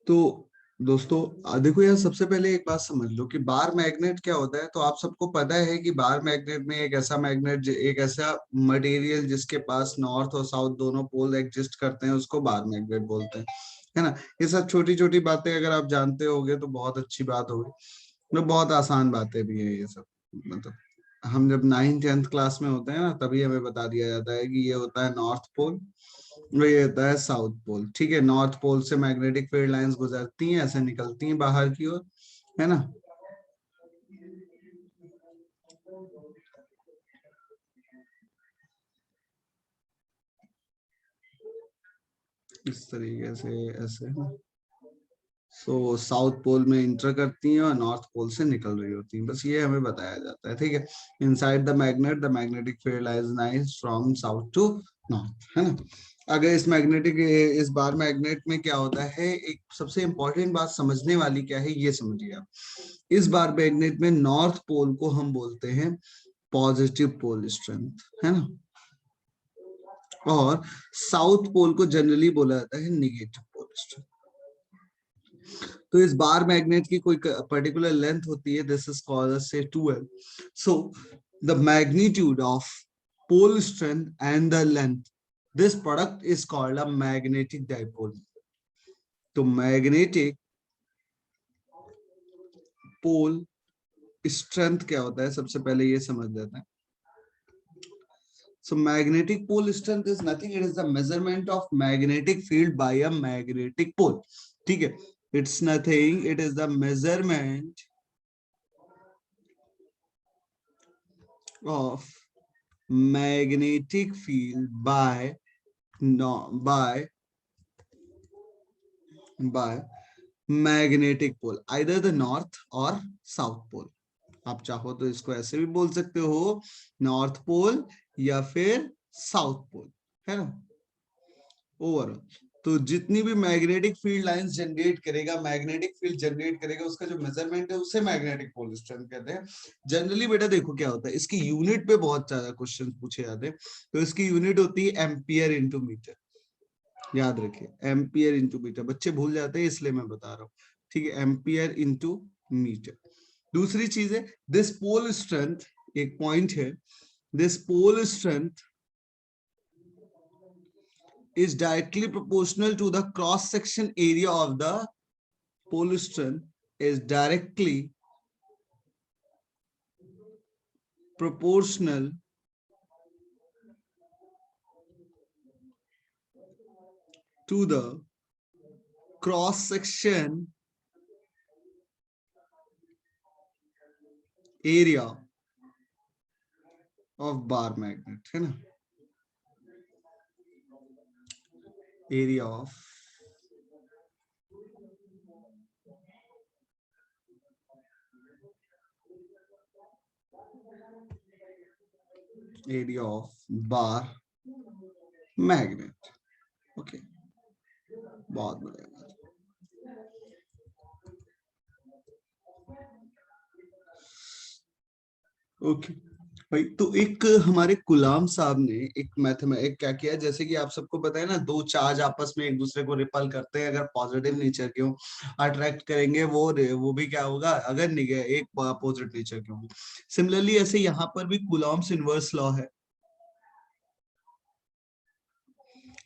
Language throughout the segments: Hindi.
तो दोस्तों देखो यार, सबसे पहले एक बात समझ लो कि बार मैग्नेट क्या होता है। तो आप सबको पता है कि बार मैग्नेट में एक ऐसा मैग्नेट, एक ऐसा मटेरियल जिसके पास नॉर्थ और साउथ दोनों पोल एग्जिस्ट करते हैं, उसको बार मैग्नेट बोलते हैं, है ना। ये सब छोटी छोटी बातें अगर आप जानते होगे तो बहुत अच्छी बात होगी। मतलब बहुत आसान बातें भी है ये सब। मतलब हम जब 9th 10th क्लास में होते हैं ना, तभी हमें बता दिया जाता है कि ये होता है नॉर्थ पोल, ये होता है साउथ पोल। ठीक है, नॉर्थ पोल से मैग्नेटिक फील्ड लाइंस गुजरती हैं, ऐसे निकलती हैं बाहर की ओर, है ना। इस तरीके से ऐसे ना। सो साउथ पोल में इंटर करती हैं और नॉर्थ पोल से निकल रही होती हैं, बस ये हमें बताया जाता है। ठीक है, inside the magnetic field lies nice from south to north, है ना। अगर इस बार मैग्नेट में क्या होता है, एक सबसे इंपॉर्टेंट बात समझने वाली क्या है ये समझिए आप। इस बार मैग्नेट में नॉर्थ पोल को हम बोलते हैं पॉजिटिव पोल स्ट्रेंथ, है ना। और साउथ पोल को जनरली बोला जाता है निगेटिव पोल स्ट्रेंथ। तो इस बार मैग्नेट की कोई पर्टिकुलर लेंथ होती है, this is called say 2L। So the magnitude of pole strength and the length, this product is called a magnetic dipole. तो मैग्नेटिक पोल स्ट्रेंथ क्या होता है, सबसे पहले ये समझ लेते हैं। So magnetic pole strength is nothing, it is the measurement of magnetic field by a magnetic pole. ठीक है, it's nothing, it is the measurement of magnetic field by no by magnetic pole, either the north or south pole। आप चाहो तो इसको ऐसे भी बोल सकते हो, नॉर्थ पोल या फिर साउथ पोल, है ना। ओवरऑल तो जितनी भी मैग्नेटिक फील्ड लाइंस जनरेट करेगा, मैग्नेटिक फील्ड जनरेट करेगा, उसका जो मेजरमेंट है उसे मैग्नेटिक पोल स्ट्रेंथ कहते हैं। जनरली बेटा देखो क्या होता है, इसकी यूनिट पे बहुत ज्यादा क्वेश्चन पूछे जाते हैं। तो इसकी यूनिट होती है एम्पियर इंटू मीटर। याद रखिए, एम्पियर इंटू मीटर, बच्चे भूल जाते हैं इसलिए मैं बता रहा हूँ। ठीक है, एम्पियर इंटू मीटर। दूसरी चीज है दिस पोल स्ट्रेंथ, एक पॉइंट है, this pole strength is directly proportional to the cross section area of the pole strength is directly proportional to the cross section area of bar magnet, है ना। area of bar magnet। Okay, बहुत बढ़िया बात। ओके भाई, तो एक हमारे गुलाम साहब ने एक मैथ में एक क्या किया, जैसे कि आप सबको पता है ना, दो चार्ज आपस में एक दूसरे को रिपल करते हैं, अगर पॉजिटिव नेचर के हो अट्रैक्ट करेंगे वो भी क्या होगा, अगर एक अपोजिट नेचर के होंगे। सिमिलरली ऐसे यहाँ पर भी कुलॉम्स इनवर्स लॉ है,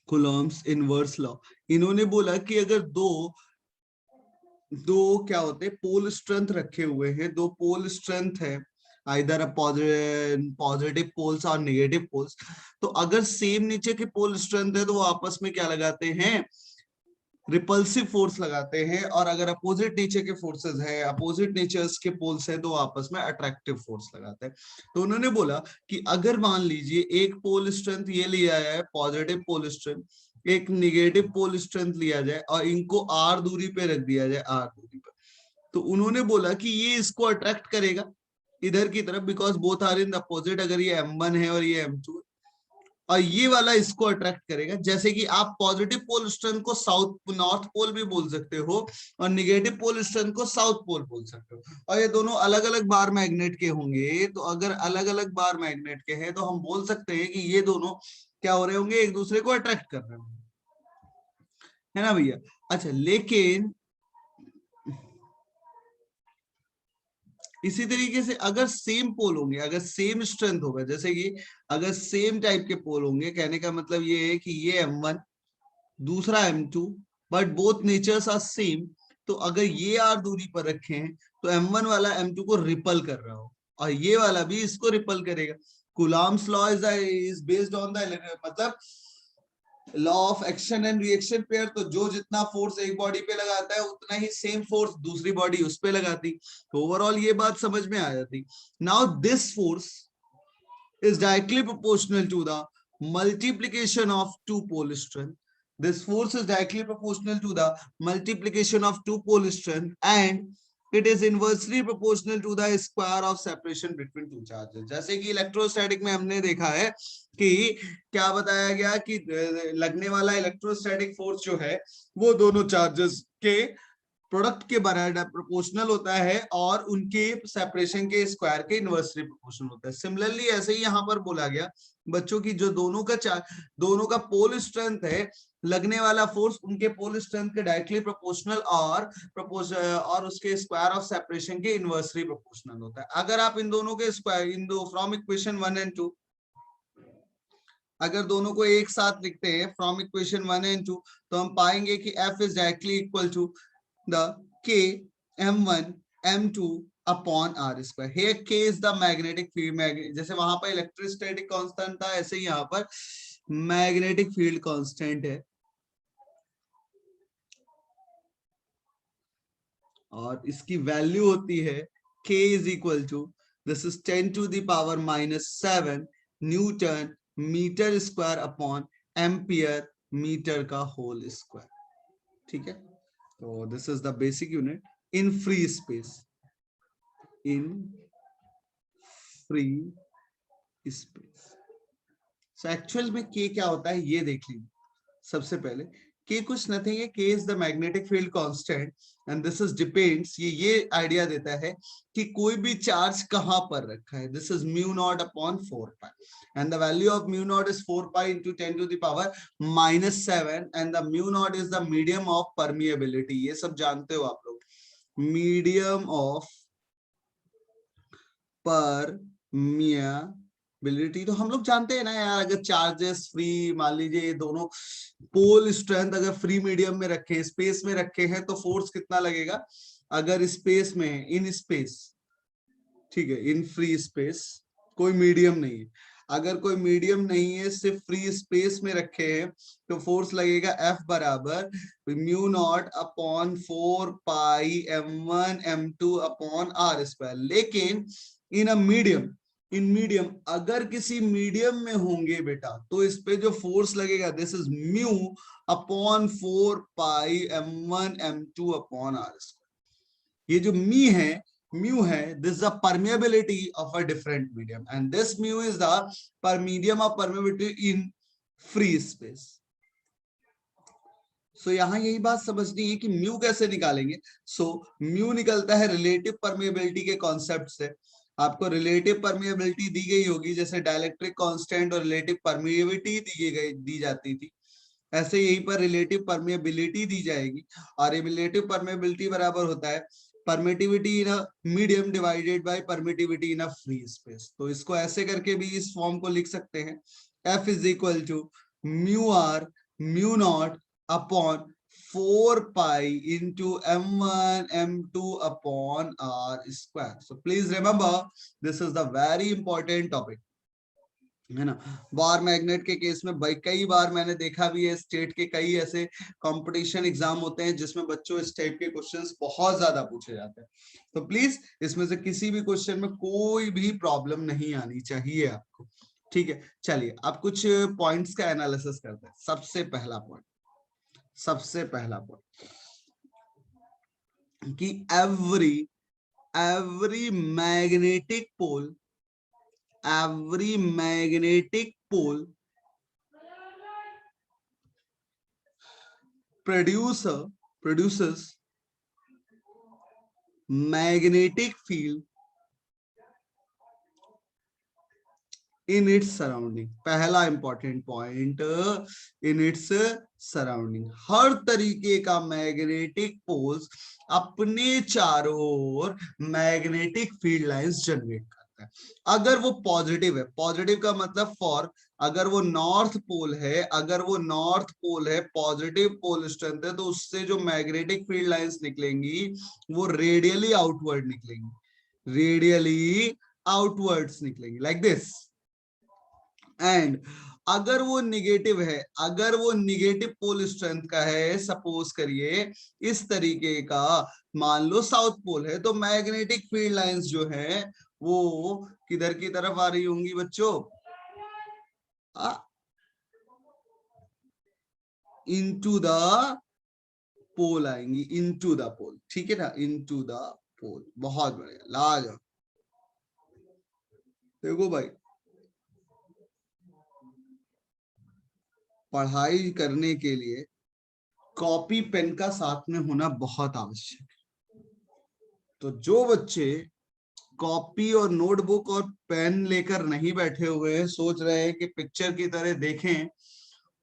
कुलॉम्स इनवर्स लॉ। इन्होंने बोला कि अगर दो दो क्या होते हैं, पोल स्ट्रेंथ रखे हुए हैं, दो पोल स्ट्रेंथ है, आइदर पॉजिटिव पोल्स और नेगेटिव पोल्स। तो अगर सेम नीचे के पोल स्ट्रेंथ है तो वो आपस में क्या लगाते हैं, रिपल्सिव फोर्स लगाते हैं। और अगर अपोजिट नेचर के फोर्सेस है, अपोजिट नेचर्स के पोल्स है, तो आपस में अट्रैक्टिव फोर्स लगाते हैं। तो उन्होंने बोला कि अगर मान लीजिए एक पोल स्ट्रेंथ ये लिया है, पॉजिटिव पोल स्ट्रेंथ, एक निगेटिव पोल स्ट्रेंथ लिया जाए और इनको आर दूरी पे रख दिया जाए, आर दूरी पर, तो उन्होंने बोला कि ये इसको अट्रैक्ट करेगा इधर की तरफ, because both are in opposite. अगर ये M1 है और ये M2 है, और ये वाला इसको अट्रैक्ट करेगा। जैसे कि आप पॉजिटिव पोल स्ट्रेंथ को साउथ नॉर्थ पोल भी बोल सकते हो और निगेटिव पोल स्ट्रेंथ को साउथ पोल बोल सकते हो, और ये दोनों अलग अलग बार मैग्नेट के होंगे। तो अगर अलग अलग बार मैग्नेट के हैं तो हम बोल सकते हैं कि ये दोनों क्या हो रहे होंगे, एक दूसरे को अट्रैक्ट कर रहे होंगे, है ना भैया। अच्छा, लेकिन इसी तरीके से अगर सेम पोल होंगे, अगर सेम स्ट्रेंथ होगा, जैसे कि अगर सेम टाइप के पोल होंगे, कहने का मतलब ये है कि ये M1 दूसरा M2 but both natures are same, तो अगर ये r दूरी पर रखे हैं तो M1 वाला M2 को रिपल कर रहा हो और ये वाला भी इसको रिपल करेगा। Coulomb's law is based on the मतलब law of action and reaction pair, तो जो जितना फोर्स एक बॉडी पे लगाता है उतना ही सेम फोर्स दूसरी बॉडी उस पे लगाती, तो ओवरऑल ये बात समझ में आ जाती। Now this force is directly proportional to the multiplication of two pole strength. This force is directly proportional to the multiplication of two pole strength and it is inversely proportional to the square of separation between two charges. जैसे कि इलेक्ट्रोस्टैटिक में हमने देखा है कि क्या बताया गया कि लगने वाला इलेक्ट्रोस्टैटिक फोर्स जो है वो दोनों चार्जेस के प्रोडक्ट के बराबर प्रोपोर्शनल होता है और उनके सेपरेशन के स्क्वायर के इनवर्सली प्रोपोर्शनल होता है। सिमिलरली ऐसे ही यहाँ पर बोला गया बच्चों की जो दोनों का पोल स्ट्रेंथ है, लगने वाला फोर्स उनके पोल स्ट्रेंथ के डायरेक्टली प्रोपोर्शनल और उसके स्क्वायर ऑफ सेपरेशन के इनवर्सली प्रोपोर्शनल होता है। अगर आप इन दोनों के स्क्वायर इन दो फ्रॉम इक्वेशन 1 एंड 2 अगर दोनों को एक साथ लिखते हैं फ्रॉम इक्वेशन 1 एंड 2 तो हम पाएंगे कि F is directly equal to the K M1 M2 upon R square. Here K is the magnetic field. जैसे वहां पर इलेक्ट्रोस्टैटिक कांस्टेंट था ऐसे ही यहाँ पर मैग्नेटिक फील्ड कांस्टेंट है और इसकी वैल्यू होती है K is equal to this is 10 to the power -7 newton metre square upon ampere metre का होल स्क्वायर। ठीक है, so this is the basic unit in free space, in free space. So actual में K क्या होता है ये देख लीजिए। सबसे पहले K कुछ नथिंग है, K is the magnetic field constant and this is depends, ये आइडिया देता है कि कोई भी चार्ज कहां पर रखा है। This is mu naught upon 4 pi and the value of mu naught is 4 pi into 10 to the power -7 and the mu naught is the medium of permeability. ये सब जानते हो आप लोग, medium of permeability तो हम लोग जानते हैं ना यार। अगर चार्जेस फ्री मान लीजिए ये दोनों पोल स्ट्रेंथ अगर फ्री मीडियम में रखे स्पेस में रखे हैं तो फोर्स कितना लगेगा। अगर स्पेस में है इन स्पेस, ठीक है, इन फ्री स्पेस कोई मीडियम नहीं है, अगर कोई मीडियम नहीं है सिर्फ फ्री स्पेस में रखे हैं तो फोर्स लगेगा F बराबर म्यू नॉट अपॉन 4 पाई M1 M2 upon R square. लेकिन इन अ मीडियम, इन मीडियम अगर किसी मीडियम में होंगे बेटा तो इस पे जो फोर्स लगेगा this is mu upon 4 pi M1 M2 upon R square. ये जो म्यू है this is the permeability of a different medium and this mu is the medium of permeability in free space. So यहाँ यही बात समझनी है कि म्यू कैसे निकालेंगे। So म्यू निकलता है रिलेटिव परमेबिलिटी के कॉन्सेप्ट से। आपको रिलेटिव परमेबिलिटी दी गई होगी, जैसे डाइलेक्ट्रिक कांस्टेंट और रिलेटिव परमेबिलिटी दी जाती थी, ऐसे यहीं पर रिलेटिव परमेबिलिटी दी जाएगी और रिलेटिव परमेबिलिटी बराबर होता है permittivity in a medium divided by permittivity in a free space. तो इसको ऐसे करके भी इस फॉर्म को लिख सकते हैं, F is equal to mu r mu not upon 4 pi into M1 M2 upon R square. So please remember this is the very important topic, है ना। बार मैग्नेट के केस में भाई कई बार मैंने देखा भी है, स्टेट के कई ऐसे कंपटीशन एग्जाम होते हैं जिसमें बच्चों इस टाइप के क्वेश्चंस बहुत ज्यादा पूछे जाते हैं। तो प्लीज इसमें से किसी भी क्वेश्चन में कोई भी प्रॉब्लम नहीं आनी चाहिए आपको, ठीक है। चलिए अब कुछ पॉइंट्स का एनालिसिस करते हैं। सबसे पहला पॉइंट कि every magnetic pole produces magnetic field in its surrounding. पहला important point, in its surrounding. हर तरीके का मैग्नेटिक पोल्स अपने चारों ओर मैग्नेटिक फील्ड लाइंस जनरेट करता है। अगर वो पॉजिटिव है, पॉजिटिव का मतलब फॉर, अगर वो नॉर्थ पोल है, अगर वो नॉर्थ पोल है, पॉजिटिव पोल स्ट्रेंथ है, तो उससे जो मैग्नेटिक फील्ड लाइंस निकलेंगी वो रेडियली आउटवर्ड निकलेंगी, रेडियली आउटवर्ड्स निकलेंगी, लाइक दिस। एंड अगर वो निगेटिव है, अगर वो निगेटिव पोल स्ट्रेंथ का है, सपोज करिए इस तरीके का, मान लो साउथ पोल है, तो मैग्नेटिक फील्ड लाइंस जो है वो किधर की तरफ आ रही होंगी बच्चों? इनटू द पोल आएंगी, इनटू द पोल, ठीक है ना, इनटू द पोल। बहुत बढ़िया, लाजवाब। देखो भाई, पढ़ाई करने के लिए कॉपी पेन का साथ में होना बहुत आवश्यक है। तो जो बच्चे कॉपी और नोटबुक और पेन लेकर नहीं बैठे हुए हैं, सोच रहे हैं कि पिक्चर की तरह देखें,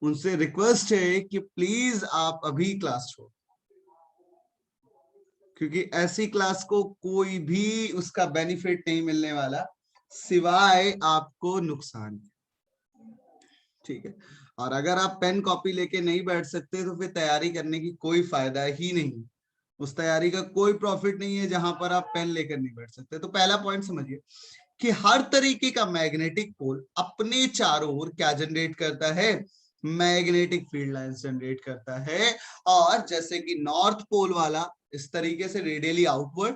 उनसे रिक्वेस्ट है कि प्लीज आप अभी क्लास छोड़, क्योंकि ऐसी क्लास को कोई भी उसका बेनिफिट नहीं मिलने वाला सिवाय आपको नुकसान। ठीक है, और अगर आप पेन कॉपी लेके नहीं बैठ सकते तो फिर तैयारी करने की कोई फायदा ही नहीं, उस तैयारी का कोई प्रॉफिट नहीं है जहां पर आप पेन लेकर नहीं बैठ सकते। तो पहला पॉइंट समझिए कि हर तरीके का मैग्नेटिक पोल अपने चारों ओर क्या जनरेट करता है? मैग्नेटिक फील्ड लाइंस जनरेट करता है। और जैसे कि नॉर्थ पोल वाला इस तरीके से रेडियली आउटवर्ड,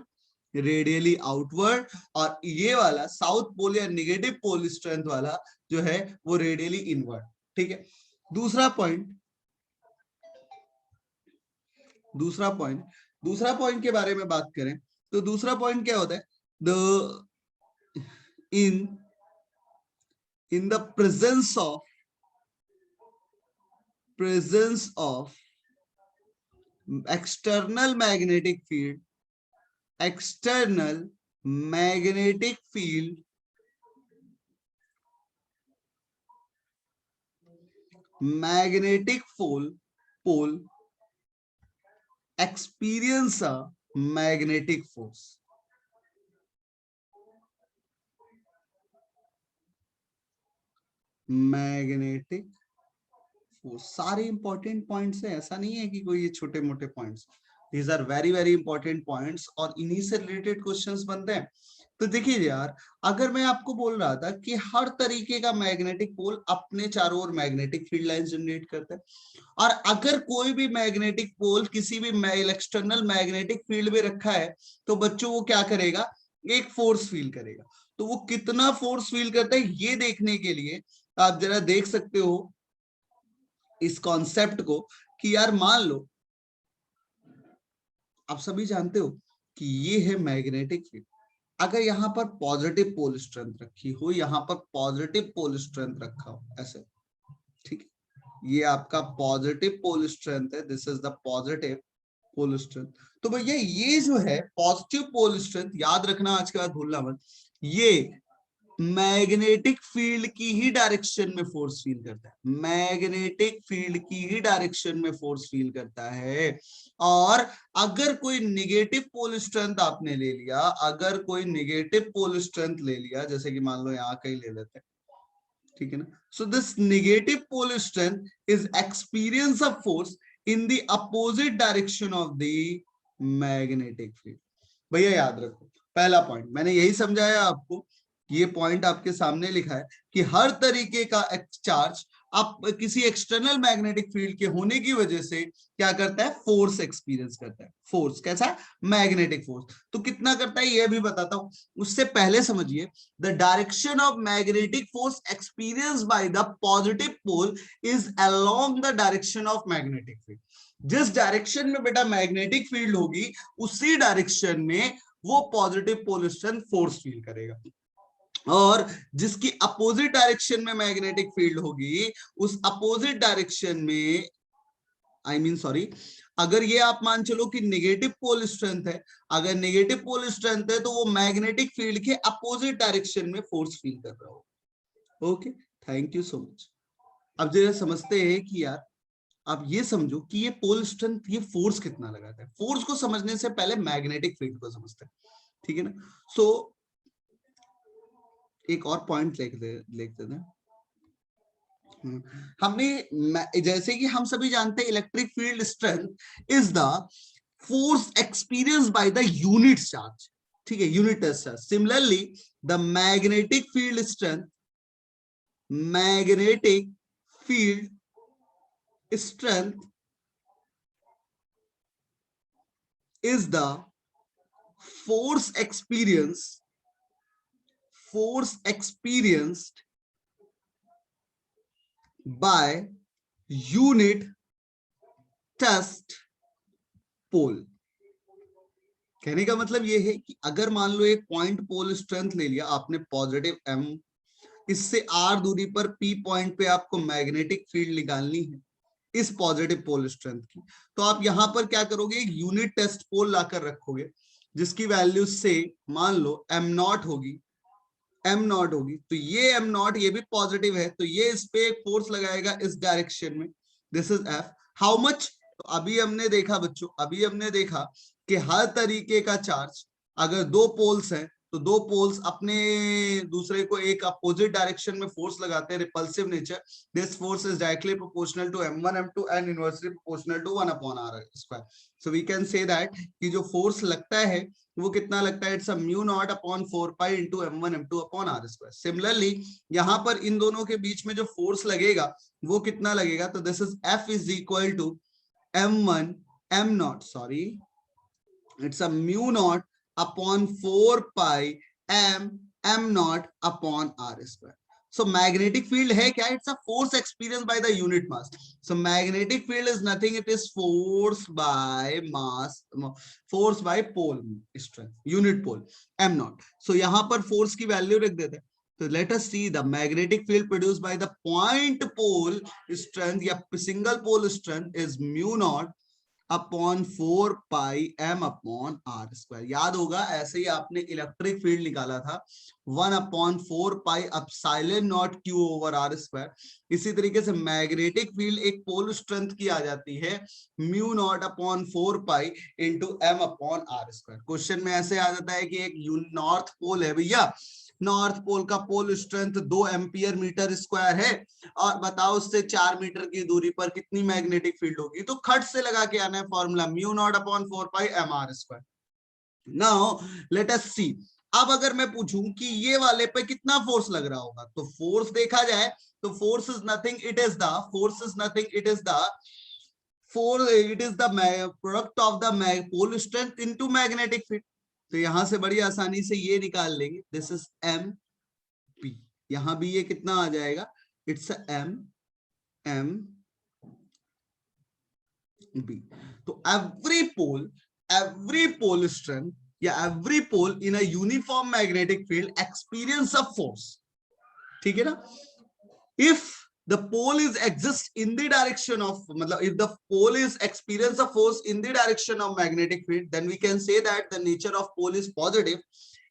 रेडियली आउटवर्ड, और ये वाला साउथ पोल या निगेटिव पोल स्ट्रेंथ वाला जो है वो रेडियली इनवर्ड। ठीक है, दूसरा पॉइंट, दूसरा पॉइंट के बारे में बात करें तो दूसरा पॉइंट क्या होता है? The in the presence of external magnetic field, external magnetic field magnetic pole experience a magnetic force. Magnetic force, सारे इंपॉर्टेंट पॉइंट्स है, ऐसा नहीं है कि कोई ये छोटे मोटे points, these are very very important points और इन्हीं से रिलेटेड क्वेश्चंस बनते हैं। तो देखिए यार, अगर मैं आपको बोल रहा था कि हर तरीके का मैग्नेटिक पोल अपने चारों ओर मैग्नेटिक फील्ड लाइंस जनरेट करता है, और अगर कोई भी मैग्नेटिक पोल किसी भी एक्सटर्नल मैग्नेटिक फील्ड में रखा है तो बच्चों वो क्या करेगा? एक फोर्स फील करेगा। तो वो कितना फोर्स फील करता है ये देखने के लिए आप जरा देख सकते हो इस कॉन्सेप्ट को कि यार मान लो आप सभी जानते हो कि ये है मैग्नेटिक फील्ड, अगर यहाँ पर पॉजिटिव पोल स्ट्रेंथ रखी हो, यहाँ पर पॉजिटिव पोल स्ट्रेंथ रखा हो ऐसे, ठीक है, ये आपका पॉजिटिव पोल स्ट्रेंथ है, this is the positive pole strength. तो भैया ये जो है पॉजिटिव पोल स्ट्रेंथ, याद रखना आज के बाद भूलना मत, ये मैग्नेटिक फील्ड की ही डायरेक्शन में फोर्स फील करता है, मैग्नेटिक फील्ड की ही डायरेक्शन में फोर्स फील करता है। और अगर कोई निगेटिव पोल स्ट्रेंथ आपने ले लिया, अगर कोई निगेटिव पोल स्ट्रेंथ ले लिया, जैसे कि मान लो यहाँ कहीं ले लेते हैं, ठीक है ना, so this negative pole strength is experience of force in the opposite direction of the magnetic field. भैया याद रखो, पहला पॉइंट मैंने यही समझाया आपको, ये पॉइंट आपके सामने लिखा है कि हर तरीके का चार्ज आप किसी एक्सटर्नल मैग्नेटिक फील्ड के होने की वजह से क्या करता है? फोर्स एक्सपीरियंस करता है। फोर्स कैसा? Magnetic force. तो कितना करता है ये भी बताता हूं, उससे पहले समझिए, the direction of magnetic force experience by the positive pole is along the direction of magnetic field. जिस डायरेक्शन में बेटा मैग्नेटिक फील्ड होगी उसी डायरेक्शन में वो positive pole strength force feel करेगा, और जिसकी अपोजिट डायरेक्शन में मैग्नेटिक फील्ड होगी उस अपोजिट डायरेक्शन में, आई मीन सॉरी, अगर ये आप मान चलो कि नेगेटिव पोल स्ट्रेंथ है, अगर नेगेटिव पोल स्ट्रेंथ है तो वो मैग्नेटिक फील्ड के अपोजिट डायरेक्शन में फोर्स फील कर रहा होगा। Okay, thank you so much. अब जरा समझते हैं कि यार आप ये समझो कि ये पोल स्ट्रेंथ, ये फोर्स कितना लगाता है। फोर्स को समझने से पहले मैग्नेटिक फील्ड को समझते हैं, ठीक है ना। सो एक और पॉइंट लिखते थे हमने, जैसे कि हम सभी जानते हैं electric field strength is the force experience by the unit charge, ठीक है, unit charge. Similarly the magnetic field strength, magnetic field strength is the force experienced by unit test pole। कहने का मतलब ये है कि अगर मान लो एक पॉइंट पोल स्ट्रेंथ ले लिया आपने पॉजिटिव m, इससे r दूरी पर p पॉइंट पे आपको मैग्नेटिक फील्ड निकालनी है इस पॉजिटिव पोल स्ट्रेंथ की, तो आप यहां पर क्या करोगे, एक यूनिट टेस्ट पोल लाकर रखोगे जिसकी वैल्यू से मान लो m0 होगी, तो ये m0 ये भी पॉजिटिव है, तो ये इस पे एक फोर्स लगाएगा इस डायरेक्शन में, this is f। How much, तो अभी हमने देखा बच्चों, अभी हमने देखा कि हर तरीके का चार्ज, अगर दो पोल्स हैं तो दो पोल्स अपने दूसरे को एक अपोजिट डायरेक्शन में फोर्स लगाते हैं, repulsive nature, this force is directly proportional to m1 m2 and inversely proportional to 1 upon r square. So we can say that कि जो फोर्स लगता है वो कितना लगता है, it's a mu not upon 4 pi into m1 m2 upon r square. Similarly यहाँ पर इन दोनों के बीच में जो फोर्स लगेगा वो कितना लगेगा, तो this is f is equal to m1 m0, sorry it's a mu naught upon 4 pi m naught upon r square। so magnetic field है क्या, it's a force experienced by the unit mass। so magnetic field is nothing, it is force by mass, force by pole strength, unit pole m naught। so यहाँ पर force की वैल्यू रख देते हैं, तो let us see the magnetic field produced by the point pole strength या single pole strength is mu naught upon 4 pi m upon r square. याद होगा ऐसे ही आपने इलेक्ट्रिक फील्ड निकाला था 1 upon 4 pi epsilon not q over r square. इसी तरीके से मैग्नेटिक फील्ड एक पोल स्ट्रेंथ की आ जाती है mu not upon 4 pi into m upon r square. Question में ऐसे आ जाता है कि एक नॉर्थ पोल है भैया, नॉर्थ पोल का pole strength 2 ampere metre square है, और बताओ उससे 4 मीटर की दूरी पर कितनी मैग्नेटिक फील्ड होगी, तो खट से लगा के आना है formula mu not upon 4 pi M R square. Now let us see, अब अगर मैं पूछूं कि ये वाले पे कितना फोर्स लग रहा होगा, तो फोर्स देखा जाए तो force is nothing, it is the product of the pole strength into magnetic field. तो यहां से बड़ी आसानी से ये निकाल लेंगे, दिस इज एम पी, यहां भी ये कितना आ जाएगा, इट्स एम एम बी। तो एवरी पोल स्ट्रेंथ या every pole in a uniform magnetic field experience a force, ठीक है ना। If the pole is exist in the direction of, if the pole is experience a force in the direction of magnetic field, then we can say that the nature of pole is positive.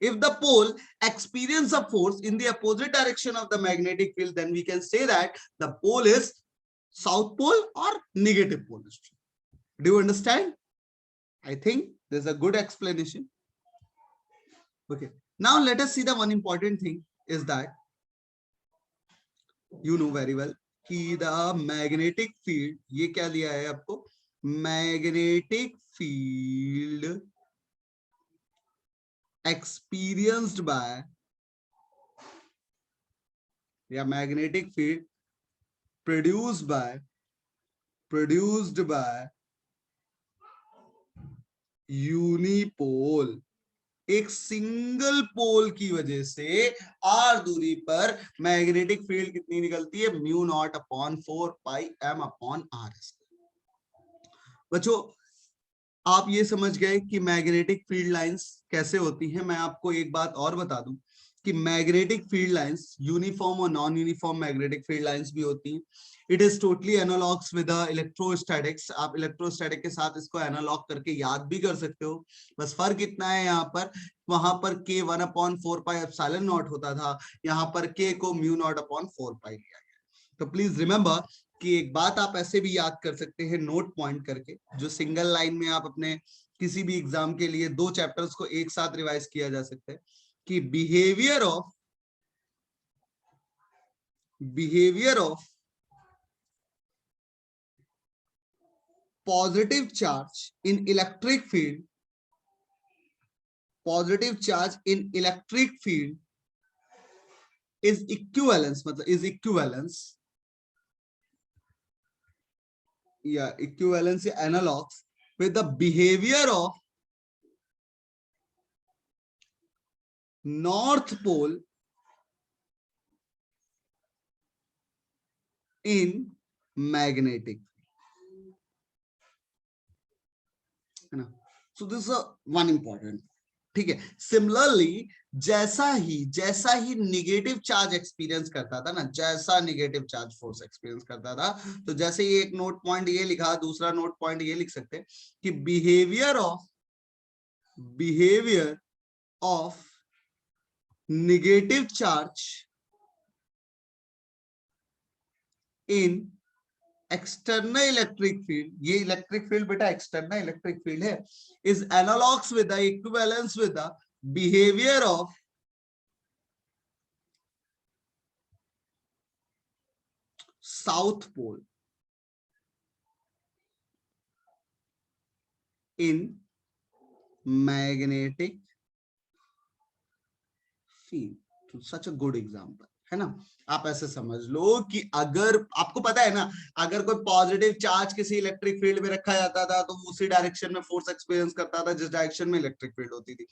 If the pole experience a force in the opposite direction of the magnetic field, then we can say that the pole is south pole or negative pole. Do you understand? I think there's a good explanation. Okay, now let us see the one important thing is that you know very well कि the magnetic field, ये क्या दिया है आपको, magnetic field experienced by या magnetic field produced by unipole, एक सिंगल पोल की वजह से आर दूरी पर मैग्नेटिक फील्ड कितनी निकलती है, mu not upon 4 pi M upon R. बच्चों आप ये समझ गए कि मैग्नेटिक फील्ड लाइंस कैसे होती हैं। मैं आपको एक बात और बता दूं कि मैग्नेटिक फील्ड लाइंस यूनिफॉर्म और non uniform magnetic field lines भी होती हैं। It is totally analogues with electrostatics. आप इलेक्ट्रोस्टैटिक के साथ इसको एनालॉग करके याद भी कर सकते हो, बस फर्क इतना है यहाँ पर, वहां पर k 1 upon 4 pi epsilon not होता था, यहाँ पर k को म्यू नॉट अपॉन 4 पाई लिया गया। तो प्लीज रिमेंबर कि एक बात आप ऐसे भी याद कर सकते हैं नोट पॉइंट करके, जो सिंगल लाइन में आप अपने किसी भी एग्जाम के लिए 2 चैप्टर्स को एक साथ रिवाइज किया जा सकता है, कि behaviour of positive charge in electric field, positive charge in electric field is equivalence, मतलब इज इक्विवेलेंस या इक्विवेलेंस या analogues with the behavior of north pole in magnetic, है ना. So this is one important, ठीक है. सिमिलरली जैसा ही निगेटिव चार्ज एक्सपीरियंस करता था ना, जैसा निगेटिव चार्ज फोर्स एक्सपीरियंस करता था, तो जैसे ये एक नोट पॉइंट ये लिखा, दूसरा नोट पॉइंट ये लिख सकते हैं कि behaviour of negative charge in external electric field, ये इलेक्ट्रिक फील्ड बेटा एक्सटर्नल इलेक्ट्रिक फील्ड है, is analogues with the equivalence with the behaviour of south pole in magnetic field. तो सच अ गुड एग्जांपल, है ना. आप ऐसे समझ लो कि अगर आपको पता है ना, अगर कोई पॉजिटिव चार्ज किसी इलेक्ट्रिक फील्ड में रखा जाता था तो उसी डायरेक्शन में फोर्स एक्सपीरियंस करता था जिस डायरेक्शन में इलेक्ट्रिक फील्ड होती थी.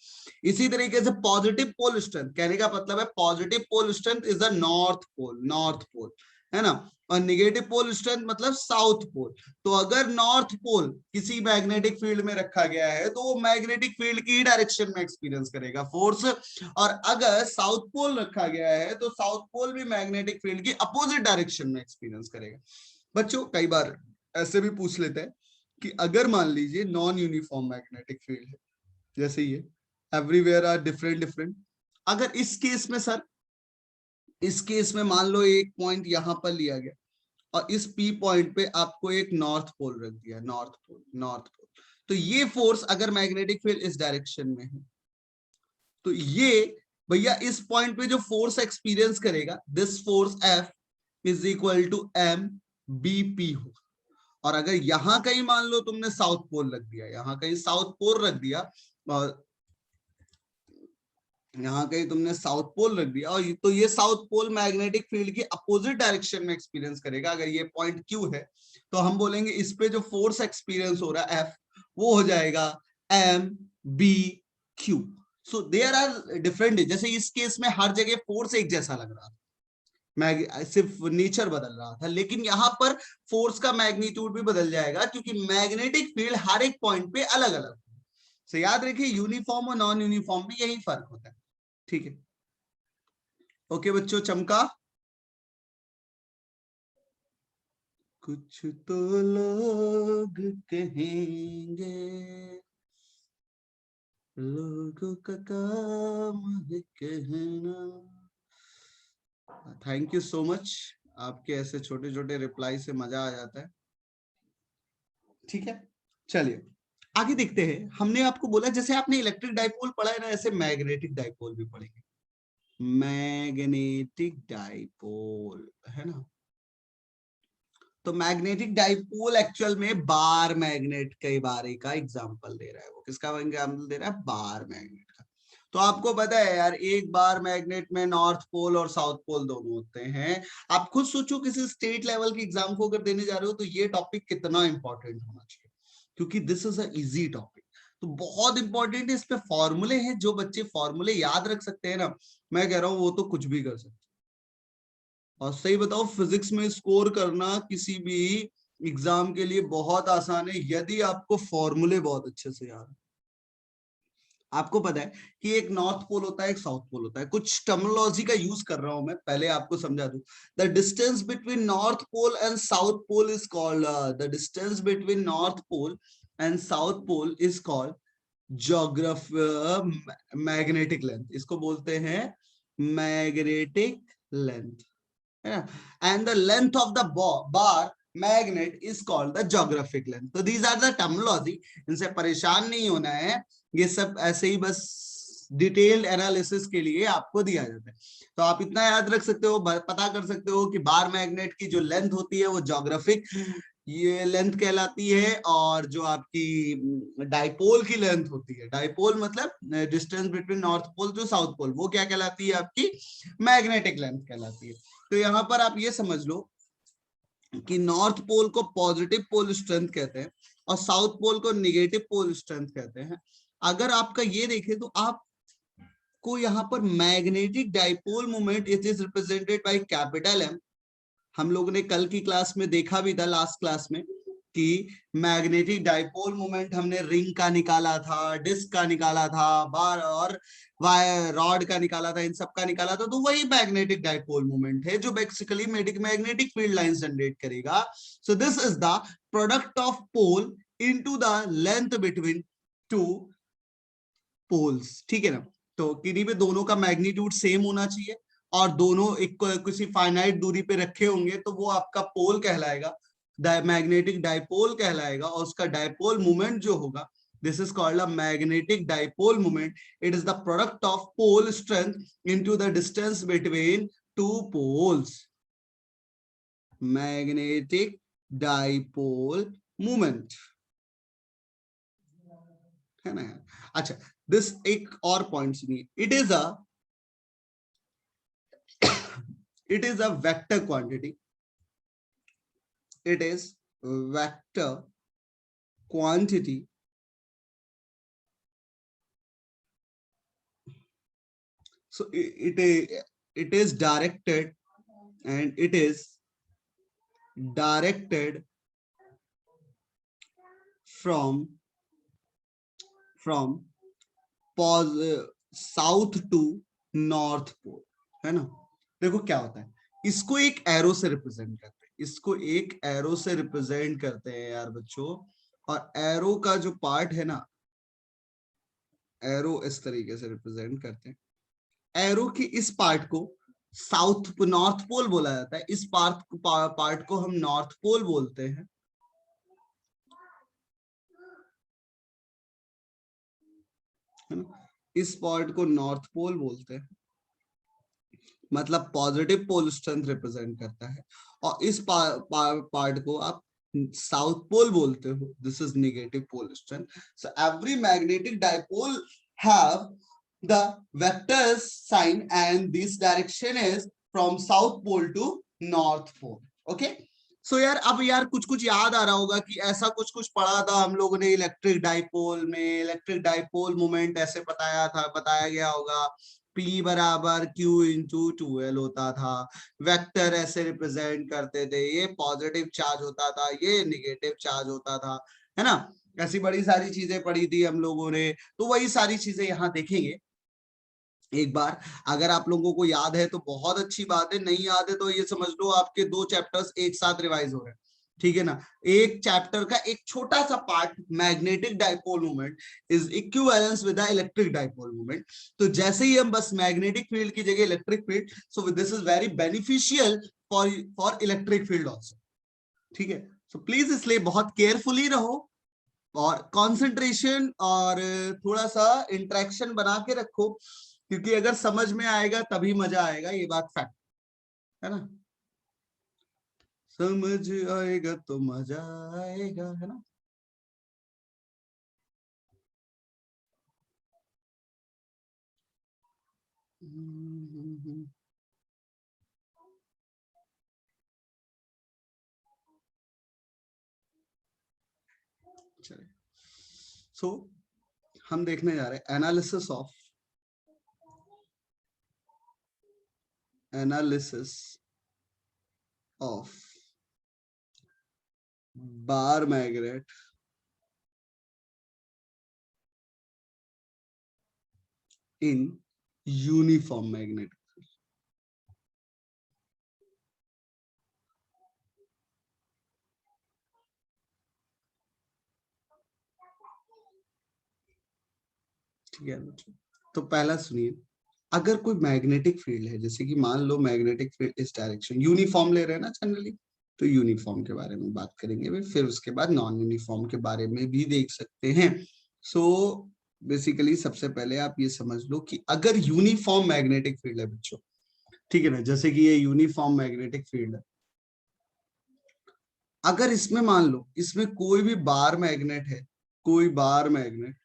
इसी तरीके से पॉजिटिव पोल स्ट्रेंथ, कहने का मतलब है positive pole strength is the north pole, है ना. और नेगेटिव पोल स्ट्रेंथ मतलब साउथ पोल. तो अगर नॉर्थ पोल किसी मैग्नेटिक फील्ड में रखा गया है तो वो मैग्नेटिक फील्ड की डायरेक्शन में एक्सपीरियंस करेगा फोर्स, और अगर साउथ पोल रखा गया है तो साउथ पोल भी मैग्नेटिक फील्ड की अपोजिट डायरेक्शन में एक्सपीरियंस करेगा. बच्चों कई बार ऐसे भी पूछ लेते हैं कि अगर मान लीजिए नॉन यूनिफॉर्म मैग्नेटिक फील्ड है, जैसे ये एवरीवेयर आर डिफरेंट, अगर इस केस में सर, इस केस में मान लो एक पॉइंट यहां पर लिया गया और इस पी पॉइंट पे आपको एक नॉर्थ पोल रख दिया, नॉर्थ पोल, तो ये फोर्स अगर मैग्नेटिक फील्ड इस डायरेक्शन में है तो ये भैया इस पॉइंट पे जो फोर्स एक्सपीरियंस करेगा, this force F is equal to M B P हो. और अगर यहां कहीं मान लो तुमने साउथ पोल रख दिया, यहां कहीं साउथ पोल रख दिया, और यहां कहीं तुमने साउथ पोल रख दिया, और तो ये साउथ पोल मैग्नेटिक फील्ड की अपोजिट डायरेक्शन में एक्सपीरियंस करेगा. अगर ये पॉइंट Q है तो हम बोलेंगे इस पे जो फोर्स एक्सपीरियंस हो रहा है F, वो हो जाएगा M B Q. So there are different, जैसे इस केस में हर जगह फोर्स एक जैसा लग रहा था, सिर्फ नेचर बदल रहा था, लेकिन यहां पर फोर्स का मैग्नीट्यूड भी बदल जाएगा क्योंकि मैग्नेटिक फील्ड हर एक पॉइंट पे अलग अलग. तो याद रखिए यूनिफॉर्म और नॉन यूनिफॉर्म में यही फर्क होता है, ठीक है. ओके बच्चों, चमका. कुछ तो लोग कहेंगे, लोगों का काम है कहना. थैंक यू सो मच, आपके ऐसे छोटे छोटे रिप्लाई से मजा आ जाता है. ठीक है, चलिए आगे देखते हैं. हमने आपको बोला जैसे आपने इलेक्ट्रिक डाइपोल पढ़ा है ना, ऐसे मैग्नेटिक डाइपोल भी पढ़ेंगे. मैग्नेटिक डाइपोल, है ना. तो मैग्नेटिक डाइपोल एक्चुअल में बार मैग्नेट कई बार का एग्जांपल दे रहा है. वो किसका एग्जांपल दे रहा है? बार मैग्नेट का. तो आपको पता है यार, एक बार मैग्नेट में नॉर्थ पोल और साउथ पोल दोनों होते हैं. आप खुद सोचो किसी स्टेट लेवल के एग्जाम को अगर देने जा रहे हो तो ये टॉपिक कितना इंपॉर्टेंट होना चाहिए, क्योंकि this is a easy topic. तो बहुत इंपॉर्टेंट है. इस पे फॉर्मूले हैं, जो बच्चे फॉर्मूले याद रख सकते हैं ना, मैं कह रहा हूं वो तो कुछ भी कर सकते. और सही बताओ, फिजिक्स में स्कोर करना किसी भी एग्जाम के लिए बहुत आसान है यदि आपको फॉर्मूले बहुत अच्छे से याद. आपको पता है कि एक नॉर्थ पोल होता है, एक साउथ पोल होता है. कुछ टर्मिनोलॉजी का यूज कर रहा हूं मैं, पहले आपको समझा दूं. The distance between north pole and south pole is called, the distance between north pole and south pole is called magnetic length. इसको बोलते हैं मैग्नेटिक लेंथ, है ना. And the length of the bar magnet is called the geographic length. तो दीज आर द टर्मिनोलॉजी, इनसे परेशान नहीं होना है, ये सब ऐसे ही बस डिटेल्ड एनालिसिस के लिए आपको दिया जाता है। तो आप इतना याद रख सकते हो, पता कर सकते हो कि बार मैग्नेट की जो लेंथ होती है वो ज्योग्राफिक ये लेंथ कहलाती है, और जो आपकी डाइपोल की लेंथ होती है, डाइपोल मतलब distance between north pole to south pole, वो क्या कहलाती है, आपकी मैग्नेटिक लेंथ कहलाती है। तो यहाँ पर आप ये समझ लो कि नॉर्थ पोल को पॉजिटिव पोल स्ट्रेंथ कहते हैं और साउथ पोल को निगेटिव पोल स्ट्रेंथ कहते हैं। अगर आपका ये देखें तो आप को यहाँ पर magnetic dipole moment it is represented by capital M. हम लोगों ने कल की क्लास में देखा भी था, लास्ट क्लास में, कि मैग्नेटिक डाइपोल मोमेंट हमने रिंग का निकाला था, डिस्क का निकाला था, बार और वायर रॉड का निकाला था, इन सब का निकाला था। तो वही मैग्नेटिक डाइपोल मोमेंट है जो basically magnetic field line generate करेगा। So this is the product of pole into the length between two poles, ठीक है ना। तो किसी पे दोनों का मैग्नीट्यूड सेम होना चाहिए और दोनों एक किसी फाइनाइट दूरी पे रखे होंगे तो वो आपका पोल कहलाएगा, मैग्नेटिक डाइपोल कहलाएगा। और उसका डाइपोल मोमेंट जो होगा, this is called a magnetic dipole moment. It is the product of pole strength into the distance between two poles, magnetic dipole moment, है ना। अच्छा, दिस एक और पॉइंट सुनिए, it is a vector quantity, it is vector quantity, so it is directed, and it is directed from south to north pole, है ना। देखो क्या होता है, इसको एक एरो से रिप्रेजेंट करते हैं, इसको एक एरो से रिप्रेजेंट करते हैं यार बच्चों। और एरो का जो पार्ट है ना, एरो इस तरीके से रिप्रेजेंट करते हैं। एरो की इस पार्ट को साउथ नॉर्थ पोल बोला जाता है, इस पार्ट को हम नॉर्थ पोल बोलते हैं। है ना, इस पार्ट को नॉर्थ पोल बोलते हैं, मतलब पॉजिटिव पोल स्ट्रेंथ रिप्रेजेंट करता है। और इस पार्ट को आप साउथ पोल बोलते हो, this is negative pole strength. So every magnetic dipole have the vector sign and this direction is from south pole to north pole, okay। सो यार अब यार कुछ कुछ याद आ रहा होगा कि ऐसा कुछ कुछ पढ़ा था हम लोगों ने इलेक्ट्रिक डाइपोल में, इलेक्ट्रिक डाइपोल मोमेंट ऐसे बताया गया होगा, P बराबर Q इंटू 2L होता था, वेक्टर ऐसे रिप्रेजेंट करते थे, ये पॉजिटिव चार्ज होता था, ये निगेटिव चार्ज होता था, है ना। ऐसी बड़ी सारी चीजें पढ़ी थी हम लोगों ने, तो वही सारी चीजें यहाँ देखेंगे एक बार। अगर आप लोगों को याद है तो बहुत अच्छी बात है, नहीं याद है तो ये समझ लो आपके 2 चैप्टर्स एक साथ रिवाइज हो रहे हैं, ठीक है ना। एक चैप्टर का एक छोटा सा part magnetic dipole moment is equivalence with the electric dipole moment. तो जैसे ही हम बस मैग्नेटिक फील्ड की जगह electric field, so this is very beneficial for electric field also, ठीक है। सो प्लीज इसलिए बहुत केयरफुली रहो और कंसंट्रेशन और थोड़ा सा इंटरेक्शन बना के रखो, क्योंकि अगर समझ में आएगा तभी मजा आएगा, ये बात फैक्ट है ना। समझ आएगा तो मजा आएगा, है ना। चलिए, सो हम देखने जा रहे हैं analysis of bar magnet in uniform magnet. ठीक है, तो पहला सुनिए, अगर कोई मैग्नेटिक फील्ड है, जैसे कि मान लो मैग्नेटिक फील्ड इस डायरेक्शन यूनिफॉर्म ले रहे हैं ना जनरली, तो यूनिफॉर्म के बारे में बात करेंगे भाई, फिर उसके बाद नॉन यूनिफॉर्म के बारे में भी देख सकते हैं। सो बेसिकली सबसे पहले आप ये समझ लो कि अगर यूनिफॉर्म मैग्नेटिक फील्ड है बच्चों, ठीक है ना, जैसे कि ये यूनिफॉर्म मैग्नेटिक फील्ड है, अगर इसमें मान लो इसमें कोई भी बार मैग्नेट है, कोई बार मैग्नेट,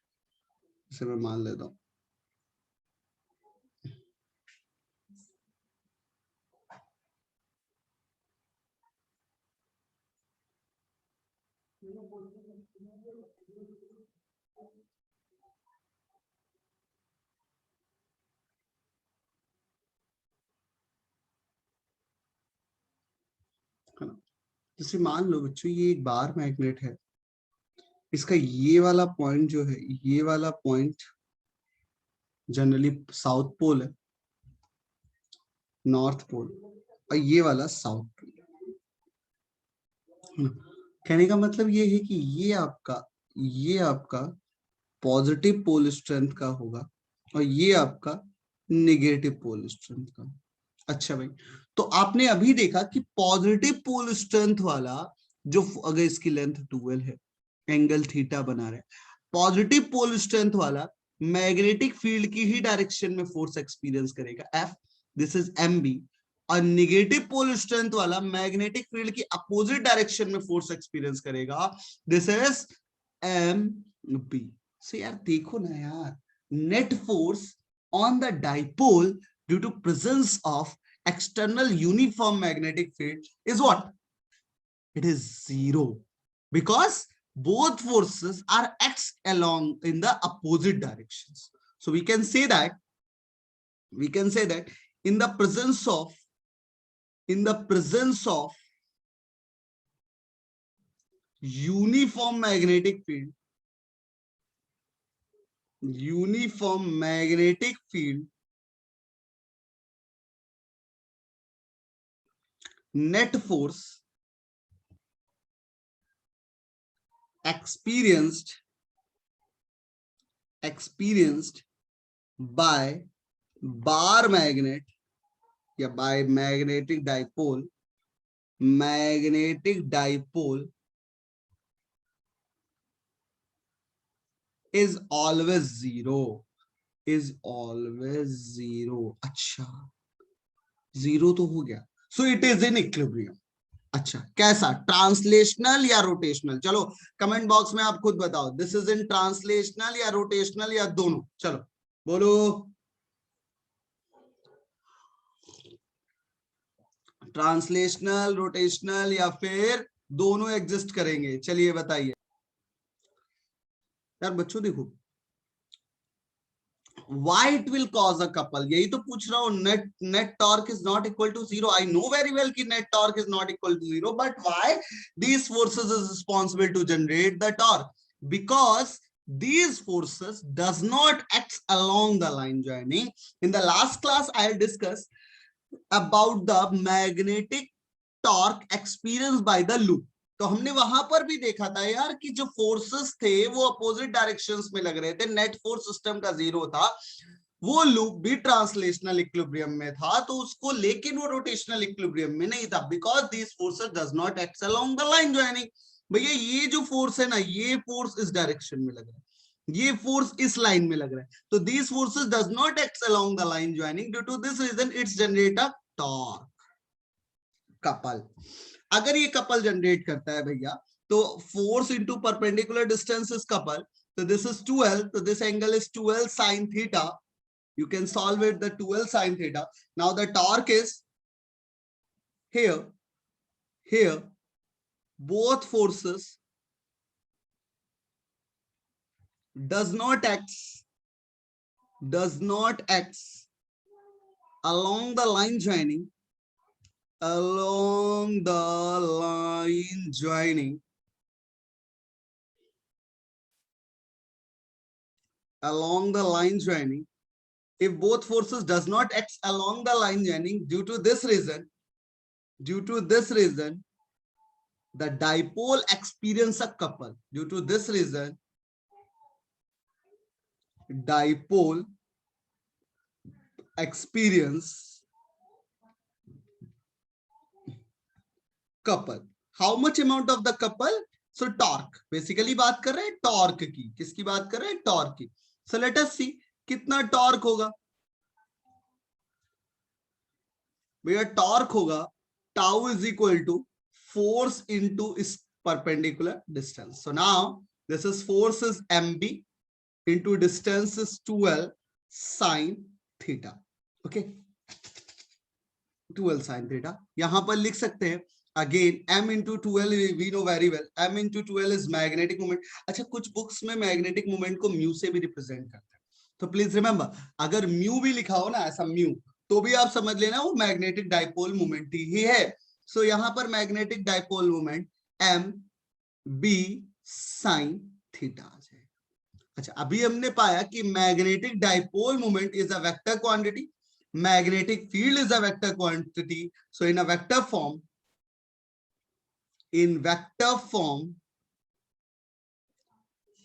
इसे मैं मान लेता हूं, है ना, जैसे मान लो बच्चों ये एक बार मैग्नेट है, इसका ये वाला पॉइंट जो है, ये वाला पॉइंट जनरली साउथ पोल है, नॉर्थ पोल, और ये वाला साउथ पोल है ना। कहने का मतलब ये है कि ये आपका पॉजिटिव पोल स्ट्रेंथ का होगा और ये आपका नेगेटिव पोल स्ट्रेंथ का। अच्छा भाई, तो आपने अभी देखा कि पॉजिटिव पोल स्ट्रेंथ वाला जो, अगर इसकी लेंथ 12 है, एंगल थीटा बना रहे, पॉजिटिव पोल स्ट्रेंथ वाला मैग्नेटिक फील्ड की ही डायरेक्शन में फोर्स एक्सपीरियंस करेगा, F, this is M B. और निगेटिव पोल स्ट्रेंथ वाला मैग्नेटिक फील्ड की अपोजिट डायरेक्शन में फोर्स एक्सपीरियंस करेगा, दिस इज एम बी। से यार देखो ना यार, net force on the dipole due to presence of external uniform magnetic field is what? It is zero, because both forces are acts along in the opposite directions. So we can say that in the presence of uniform magnetic field, net force experienced by bar magnet या by magnetic dipole is always zero, अच्छा, जीरो तो हो गया, so it is in equilibrium. अच्छा, कैसा, ट्रांसलेशनल या रोटेशनल? चलो कमेंट बॉक्स में आप खुद बताओ, दिस इज इन ट्रांसलेशनल या रोटेशनल या दोनों? चलो बोलो, ट्रांसलेशनल, रोटेशनल या फिर दोनों एग्जिस्ट करेंगे? चलिए बताइए यार बच्चों। देखो, why it will cause a couple, यही तो पूछ रहा हूँ। net torque is not equal to zero. I know very well कि net torque is not equal to zero, but why these forces is responsible to generate the torque? Because these forces does not act along the line joining. In the last class I discussed about the magnetic torque experienced by the loop. तो हमने वहां पर भी देखा था यार कि जो फोर्सेस थे वो अपोजिट डायरेक्शंस में लग रहे थे, नेट फोर्स सिस्टम का जीरो था, वो लूप भी ट्रांसलेशनल इक्विलिब्रियम में था, तो उसको, लेकिन वो रोटेशनल इक्विलिब्रियम में नहीं था, because this forces does not act along the line joining. भैया ये जो फोर्स है ना, ये फोर्स इस डायरेक्शन में लग रहा है, ये फोर्स इस लाइन में लग रहा है, तो this forces does not act along the line joining, due to this reason it's generate a torque, couple. अगर ये कपल जनरेट करता है भैया, तो force into perpendicular distance is couple, तो दिस इज 12, तो this angle is 12 sin theta. You can solve it, the 12 sin theta. Now the torque is here, both forces does not act along the line joining, if both forces does not act along the line joining, due to this reason the dipole experience a couple. Due to this reason dipole experience couple, how much amount of the couple, so torque, basically बात कर रहे हैं टॉर्क की, किसकी बात कर रहे हैं, टॉर्क की। सो लेट अस सी कितना टॉर्क होगा भैया, टॉर्क होगा tau is equal to force into इस perpendicular distance. So now this is force is mb into distance is 12 sin theta, okay, 12 sin theta। यहां पर लिख सकते हैं again m into 12 we know very well, m into 12 is magnetic moment। अच्छा, कुछ बुक्स में मैग्नेटिक मोमेंट को म्यू से भी रिप्रेजेंट करते हैं, तो प्लीज रिमेंबर अगर म्यू भी लिखा हो ना ऐसा म्यू, तो भी आप समझ लेना वो मैग्नेटिक डाइपोल मोमेंट ही है। सो यहाँ पर magnetic dipole moment m b sin theta. अच्छा, अभी हमने पाया कि magnetic dipole moment is a vector quantity, magnetic field is a vector quantity. So in a vector form, in vector form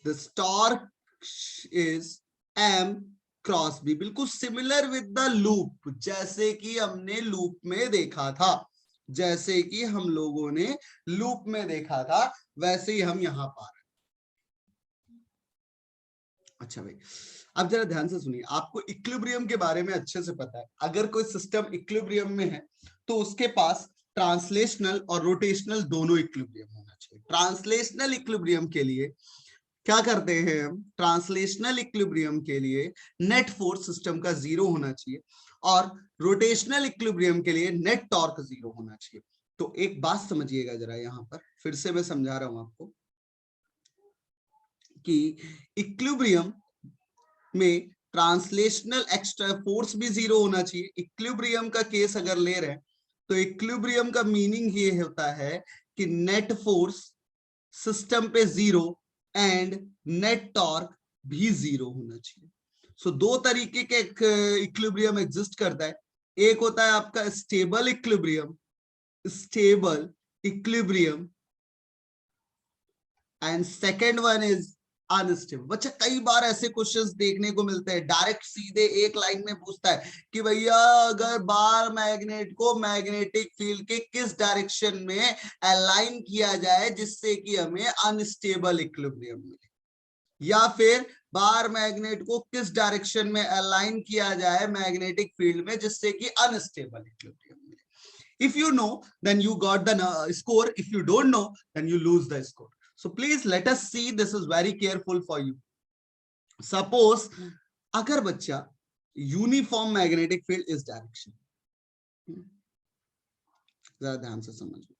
the torque is m cross b, बिल्कुल सिमिलर विद द लूप, जैसे कि हमने लूप में देखा था, जैसे कि हम लोगों ने लूप में देखा था वैसे ही हम यहां पा रहे हैं। अच्छा भाई, अब जरा ध्यान से सुनिए, आपको इक्विलिब्रियम के बारे में अच्छे से पता है। अगर कोई सिस्टम इक्विलिब्रियम में है तो उसके पास ट्रांसलेशनल और रोटेशनल दोनों इक्विलिब्रियम होना चाहिए। ट्रांसलेशनल इक्विलिब्रियम के लिए क्या करते हैं हम, ट्रांसलेशनल इक्विलिब्रियम के लिए नेट फोर्स सिस्टम का 0 होना चाहिए और रोटेशनल इक्विलिब्रियम के लिए नेट टॉर्क 0 होना चाहिए। तो एक बात समझिएगा जरा, यहां पर फिर से मैं समझा रहा हूं आपको कि इक्विलिब्रियम में ट्रांसलेशनल एक्स्ट्रा फोर्स भी 0 होना चाहिए। इक्विलिब्रियम का केस अगर ले रहे हैं तो इक्विलिब्रियम का मीनिंग ये होता है कि नेट फोर्स सिस्टम पे 0 एंड नेट टॉर्क भी 0 होना चाहिए। सो दो तरीके के इक्विलिब्रियम एग्जिस्ट करता है, एक होता है आपका stable equilibrium, stable equilibrium, and second one is unstable. बच्चा कई बार ऐसे क्वेश्चंस देखने को मिलते हैं, डायरेक्ट सीधे एक लाइन में पूछता है कि भैया अगर बार मैग्नेट को मैग्नेटिक फील्ड के किस डायरेक्शन में अलाइन किया जाए जिससे कि हमें अनस्टेबल इक्विलिब्रियम मिले, या फिर बार मैग्नेट को किस डायरेक्शन में अलाइन किया जाए मैग्नेटिक फील्ड में जिससे कि अनस्टेबल इक्विलिब्रियम मिले। If you know then you got the score, if you don't know then you lose the score. So please let us see, this is very careful for you. Suppose अगर बच्चा यूनिफॉर्म मैग्नेटिक फील्ड इस डायरेक्शन, जरा ध्यान से समझिए।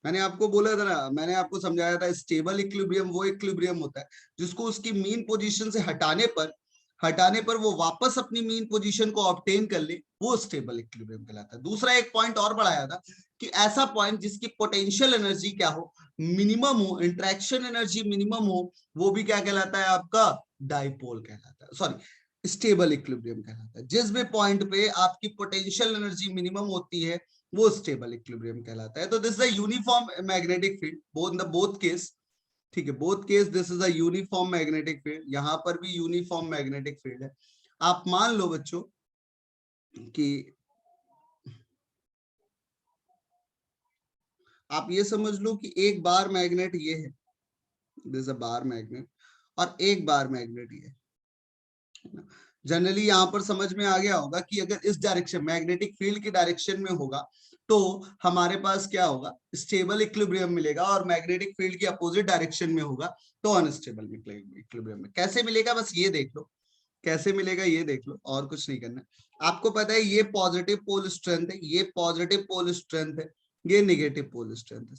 मैंने आपको बोला था ना, मैंने आपको समझाया था स्टेबल इक्विलिब्रियम वो इक्विलिब्रियम होता है जिसको उसकी मीन पोजीशन से हटाने पर वो वापस अपनी मीन पोजीशन को ऑब्टेन कर ले, वो स्टेबल इक्विलिब्रियम कहलाता है। दूसरा एक पॉइंट और बढ़ाया था कि ऐसा पॉइंट जिसकी पोटेंशियल एनर्जी क्या हो, मिनिमम हो, इंटरेक्शन एनर्जी मिनिमम हो, वो भी क्या कहलाता है आपका, डाइपोल कहलाता है, सॉरी स्टेबल इक्विलिब्रियम कहलाता है। जिस भी पॉइंट पे आपकी पोटेंशियल एनर्जी मिनिमम होती है वो स्टेबल इक्विलिब्रियम कहलाता है। तो this is a uniform magnetic field both case, ठीक है, both case this is a uniform magnetic field, यहां पर भी यूनिफॉर्म मैग्नेटिक फील्ड है। आप मान लो बच्चों कि आप ये समझ लो कि एक बार मैग्नेट ये है, दिस अ बार मैग्नेट, और एक बार मैग्नेट ये है। जनरली यहां पर समझ में आ गया होगा कि अगर इस डायरेक्शन मैग्नेटिक फील्ड की डायरेक्शन में होगा तो हमारे पास क्या होगा, स्टेबल इक्विलिब्रियम मिलेगा, और मैग्नेटिक फील्ड की अपोजिट डायरेक्शन में होगा तो अनस्टेबल इक्विलिब्रियम में। कैसे मिलेगा बस ये देख लो, कैसे मिलेगा ये देख लो, और कुछ नहीं करना। आपको पता है ये पॉजिटिव पोल स्ट्रेंथ है, ये पॉजिटिव पोल स्ट्रेंथ है, ये नेगेटिव पोल स्ट्रेंथ है।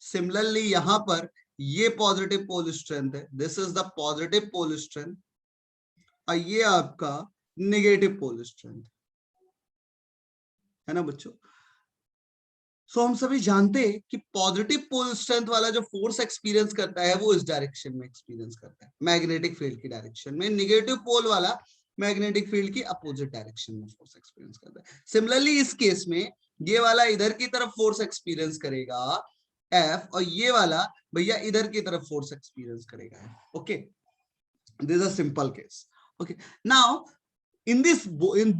सिमिलरली यहां पर ये पॉजिटिव पोल स्ट्रेंथ है, this is the positive pole strength, और ये आपका नेगेटिव पोल स्ट्रेंथ है ना बच्चों। सो हम सभी जानते हैं कि पॉजिटिव पोल स्ट्रेंथ वाला जो फोर्स एक्सपीरियंस करता है वो इस डायरेक्शन में एक्सपीरियंस करता है, मैग्नेटिक फील्ड की डायरेक्शन में। नेगेटिव पोल वाला मैग्नेटिक फील्ड की अपोजिट डायरेक्शन में फोर्स एक्सपीरियंस करता है। सिमिलरली इस केस में ये वाला इधर की तरफ फोर्स एक्सपीरियंस करेगा F, और ये वाला भैया इधर की तरफ फोर्स एक्सपीरियंस करेगा। Okay, this is a simple case. Okay, now in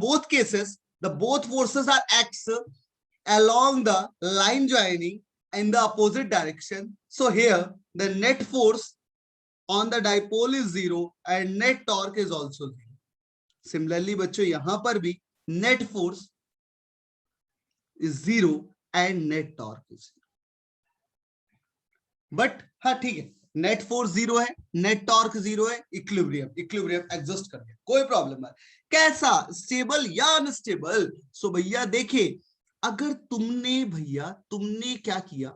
both cases the both forces are x along the line joining in the opposite direction. So here the net force on the dipole is 0 and net torque is also 0. Similarly बच्चों यहां पर भी net force is 0 and net torque is 0. But हाँ ठीक है, नेट फोर्स 0 है, नेट टॉर्क 0 है, इक्विलिब्रियम एग्जिस्ट कर गया, कोई प्रॉब्लम नहीं. कैसा, स्टेबल या अनस्टेबल? सो भैया देखिए, अगर तुमने क्या किया,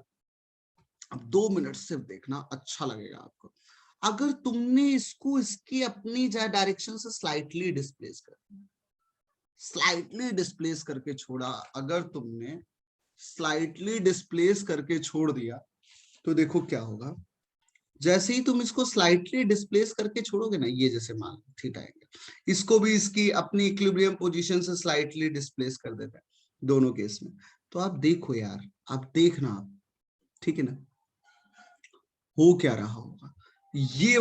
अब 2 मिनट सिर्फ देखना, अच्छा लगेगा आपको. अगर तुमने इसको इसकी अपनी डायरेक्शन से स्लाइटली डिस्प्लेस करके छोड़ा, अगर तुमने स्लाइटली डिस्प्लेस करके छोड़ दिया तो देखो क्या होगा. जैसे ही तुम इसको स्लाइटली डिस्प्लेस करके छोड़ोगे ना, ये जैसे मान लो थीटा एंगल, इसको भी इसकी अपनी इक्विलिब्रियम पोजीशन से स्लाइटली डिस्प्लेस कर देता है दोनों केस में. तो आप देखो यार, आप देखना आप, ठीक है ना, हो क्या रहा होगा. ये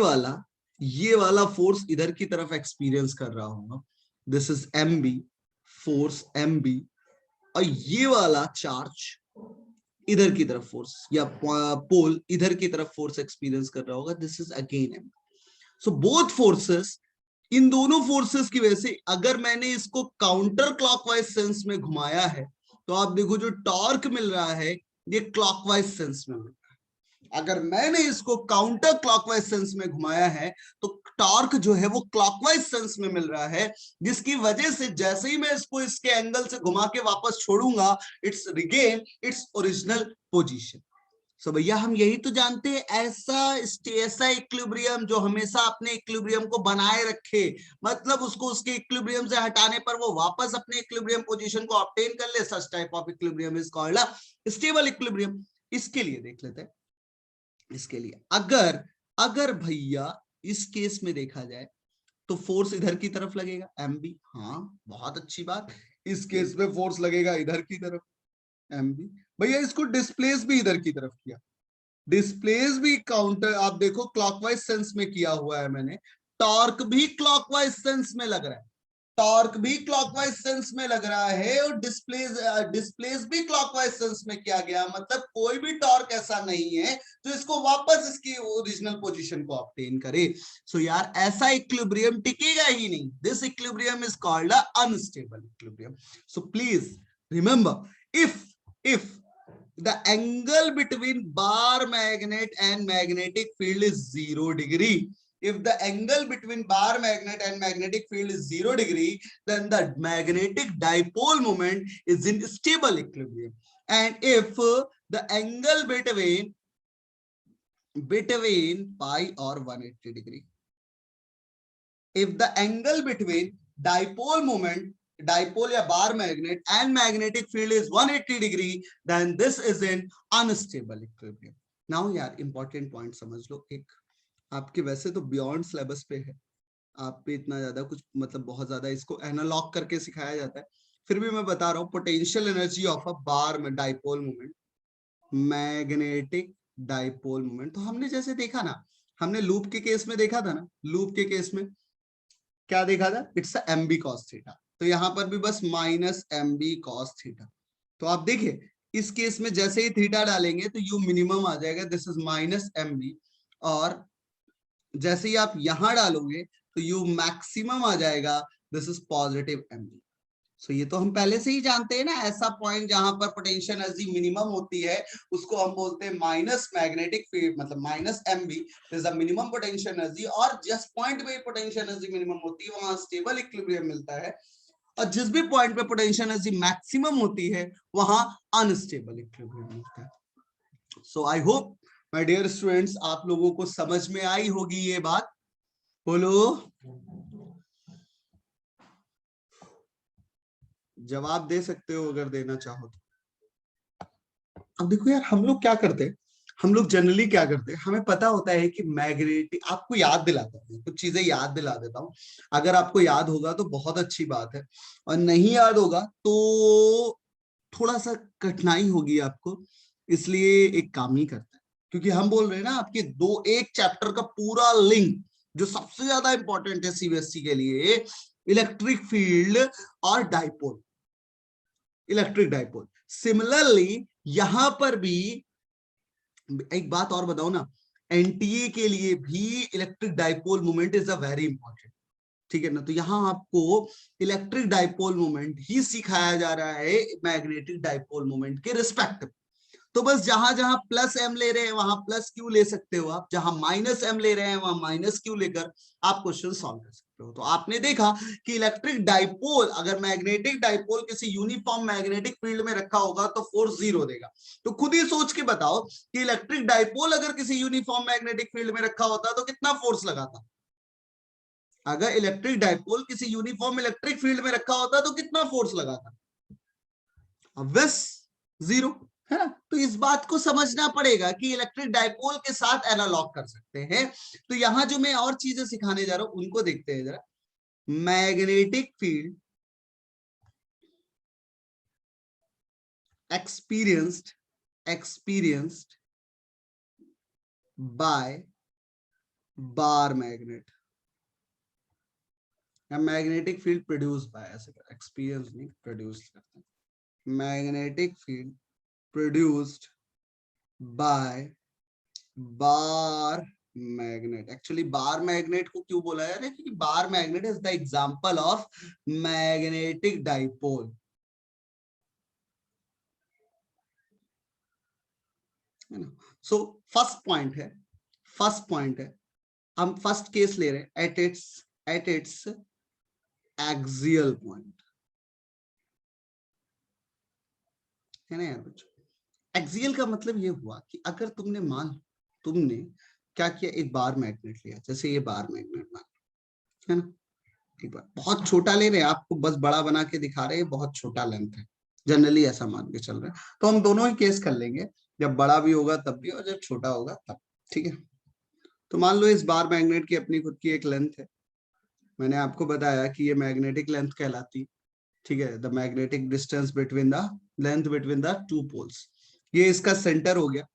वाला फोर्स इधर की तरफ एक्सपीरियंस कर रहा होगा, this is MB, force MB, और ये वाला चार्ज इधर की तरफ फोर्स या पोल इधर की तरफ फोर्स एक्सपीरियंस कर रहा होगा, this is again M. So both forces, इन दोनों फोर्सेस की वजह से अगर मैंने इसको काउंटर क्लॉकवाइज सेंस में घुमाया है, तो आप देखो जो टॉर्क मिल रहा है ये क्लॉकवाइज सेंस में मिल रहा है. अगर मैंने इसको काउंटर क्लॉकवाइज सेंस में घुमाया है तो टॉर्क जो है वो क्लॉकवाइज सेंस में मिल रहा है, जिसकी वजह से जैसे ही मैं इसको इसके एंगल से घुमा के वापस छोड़ूंगा, it's regain its original position. So भैया हम यही तो जानते हैं, ऐसा इक्विलिब्रियम जो हमेशा अपने इक्विलिब्रियम को बनाए रखे, मतलब उसको उसके इक्विलिब्रियम से हटाने पर वो वापस अपने इक्विलिब्रियम पोजीशन को ऑब्टेन कर ले, such type of equilibrium is called a stable equilibrium. इसके लिए देख लेते हैं, इसके लिए अगर भैया इस केस में देखा जाए तो फोर्स इधर की तरफ लगेगा MB, हाँ बहुत अच्छी बात. इस केस में फोर्स लगेगा इधर की तरफ MB. भैया इसको डिस्प्लेस भी इधर की तरफ किया, डिस्प्लेस भी काउंटर, आप देखो क्लॉकवाइज सेंस में किया हुआ है मैंने, टॉर्क भी क्लॉकवाइज सेंस में लग रहा है, टॉर्क भी क्लॉकवाइज सेंस में लग रहा है, और डिस्प्लेस भी क्लॉकवाइज सेंस में किया गया. मतलब कोई भी टॉर्क ऐसा नहीं है जो इसको वापस इसकी ओरिजिनल पोजीशन को ऑब्टेन करे. सो यार ऐसा इक्विलिब्रियम टिकेगा ही नहीं. This equilibrium is called a unstable equilibrium. So please remember, if the angle between bar magnet and magnetic field is 0 degree, if the angle between bar magnet and magnetic field is 0 degree, then the magnetic dipole moment is in stable equilibrium. And if the angle between pi or 180 degree, if the angle between dipole moment, dipole या bar magnet and magnetic field is 180 degree, then this is an unstable equilibrium. Now यार important point समझ लो, एक आपके वैसे तो बियॉन्ड सिलेबस पे है, आप पे इतना ज्यादा कुछ मतलब बहुत ज्यादा इसको एनालॉग करके सिखाया जाता है, फिर भी मैं बता रहा हूँ पोटेंशियल एनर्जी ऑफ अ बार में dipole moment, magnetic dipole moment. तो हमने जैसे देखा ना, हमने लूप के केस में देखा था ना, लूप के केस में क्या देखा था, इट्स MB cos थीटा. तो यहां पर भी बस माइनस MB cos थीटा. तो आप देखिए इस केस में जैसे ही थीटा डालेंगे तो यू मिनिमम आ जाएगा, दिस इज माइनस MB, और जैसे ही आप यहां डालोगे तो यू मैक्सिमम आ जाएगा, दिस इज पॉजिटिव MB. सो ये तो हम पहले से ही जानते हैं ना, ऐसा पॉइंट जहां पर पोटेंशियल एनर्जी मिनिमम होती है उसको हम बोलते हैं माइनस मैग्नेटिक फील्ड, मतलब minus MB is the minimum potential energy. और जिस पॉइंट पे पोटेंशियल एनर्जी मिनिमम होती है वहां स्टेबल इक्विलिब्रियम मिलता है, और जिस भी पॉइंट पे पोटेंशियल एनर्जी मैक्सिमम होती है वहां अनस्टेबल इक्विलिब्रियम मिलता है. So I hope my dear students आप लोगों को समझ में आई होगी ये बात. बोलो, जवाब दे सकते हो अगर देना चाहो तो. अब देखो यार हम लोग क्या करते हैं, हम लोग जनरली क्या करते हैं, हमें पता होता है कि मैग्नेटिक, आपको याद दिलाता हूँ कुछ चीजें, याद दिला देता हूँ. अगर आपको याद होगा तो बहुत अच्छी बात है, और नहीं याद होगा तो थोड़ा सा कठिनाई होगी आपको. इसलिए एक काम ही करते हैं, क्योंकि हम बोल रहे हैं ना आपके एक चैप्टर का पूरा लिंक जो सबसे ज्यादा इंपॉर्टेंट है CBSE के लिए, इलेक्ट्रिक फील्ड और डाइपोल, इलेक्ट्रिक डाइपोल. सिमिलरली यहां पर भी एक बात और बताओ ना, एनटीए के लिए भी electric dipole moment is a very important, ठीक है ना। तो यहाँ आपको इलेक्ट्रिक डाइपोल मोमेंट ही सिखाया जा रहा है मैग्नेटिक डाइपोल मोमेंट के रिस्पेक्ट। तो बस जहां जहां प्लस एम ले रहे हैं वहां प्लस क्यू ले सकते हो आप, जहां माइनस एम ले रहे हैं वहां माइनस क्यू लेकर आप क्वेश्चन सॉल्व कर सकते हो। तो आपने देखा कि इलेक्ट्रिक डाइपोल, अगर मैग्नेटिक डाइपोल किसी यूनिफॉर्म मैग्नेटिक फील्ड में रखा होगा तो फोर्स जीरो देगा। तो खुद ही सोच के बताओ कि इलेक्ट्रिक डाइपोल अगर किसी यूनिफॉर्म मैग्नेटिक फील्ड में रखा होता तो कितना फोर्स लगाता। अगर इलेक्ट्रिक डाइपोल किसी यूनिफॉर्म इलेक्ट्रिक फील्ड में रखा होता तो कितना फोर्स लगाता, ऑब्वियस जीरो, है ना। तो इस बात को समझना पड़ेगा कि इलेक्ट्रिक डाइपोल के साथ एनालॉग कर सकते हैं। तो यहां जो मैं और चीजें सिखाने जा रहा हूं उनको देखते हैं जरा। Magnetic field experienced by bar magnet, या मैग्नेटिक फील्ड प्रोड्यूस बाय, ऐसे एक्सपीरियंस नहीं प्रोड्यूस करते हैं, magnetic field produced bye bar magnet. Actually bar magnet को क्यों बोला है, क्योंकि बार magnet is the example of magnetic dipole, है ना। सो फर्स्ट पॉइंट है, हम फर्स्ट केस ले रहे हैं एट इट्स एक्सियल पॉइंट, है ना यार बच्चों। एक्सियल का मतलब ये हुआ कि अगर तुमने क्या किया, एक बार मैग्नेट लिया, जैसे ये बार मैग्नेट मान, है ना, एक बार बहुत छोटा ले रहे हैं, आपको बस बड़ा बना के दिखा रहे हैं, बहुत छोटा लेंथ है, जनरली ऐसा मान के चल रहे हैं। तो हम दोनों ही केस कर लेंगे, जब बड़ा भी होगा तब भी और जब छोटा होगा तब, ठीक है। तो मान लो इस बार मैग्नेट की अपनी खुद की एक लेंथ है, मैंने आपको बताया कि ये मैग्नेटिक लेंथ कहलाती, ठीक है, the magnetic distance between the length between the two poles. ये इसका सेंटर हो गया,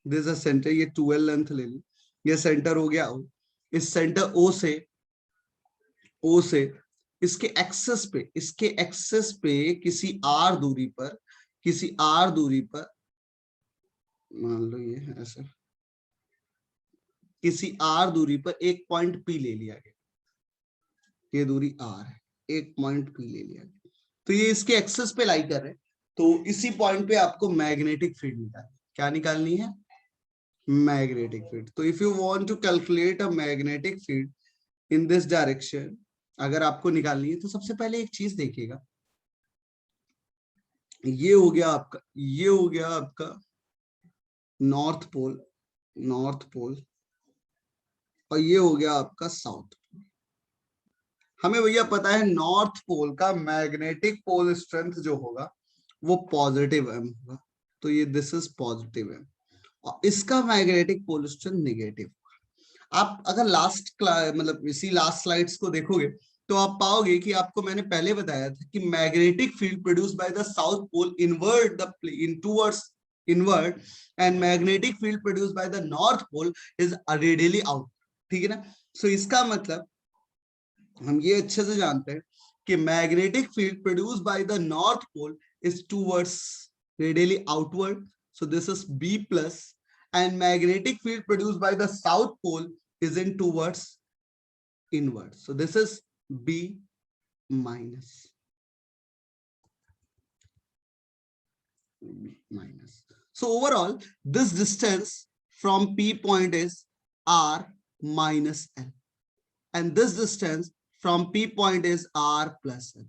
दिस इज सेंटर, ये 12 लेंथ ले ली, ये सेंटर हो गया O। इस सेंटर ओ से इसके एक्सेस पे किसी आर दूरी पर मान लो ये ऐसे, किसी आर दूरी पर एक पॉइंट पी ले लिया गया, ये दूरी आर है, एक पॉइंट पी ले लिया गया, तो ये इसके एक्सेस पे लाई कर रहे हैं। तो इसी पॉइंट पे आपको मैग्नेटिक फील्ड निकालनी, क्या निकालनी है, मैग्नेटिक फील्ड। तो if you want to calculate a magnetic field in this direction, अगर आपको निकालनी है तो सबसे पहले एक चीज देखिएगा, ये हो गया आपका नॉर्थ पोल और ये हो गया आपका साउथ। हमें भैया पता है नॉर्थ पोल का मैग्नेटिक पोल स्ट्रेंथ जो होगा वो पॉजिटिव एम होगा, तो ये दिस इज पॉजिटिव एम, और इसका मैग्नेटिक पोल स्ट्रेंथ नेगेटिव। आप अगर मतलब इसी लास्ट स्लाइड्स को देखोगे तो आप पाओगे कि आपको मैंने पहले बताया था कि magnetic field produced by the south pole inward and magnetic field produced by the north pole is radially out, ठीक है ना। सो इसका मतलब हम ये अच्छे से जानते हैं कि magnetic field produced by the north pole is towards radially outward, so this is B plus, and magnetic field produced by the south pole is in towards inward, so this is B minus. So overall this distance from P point is R minus L, and this distance from P point is R plus L.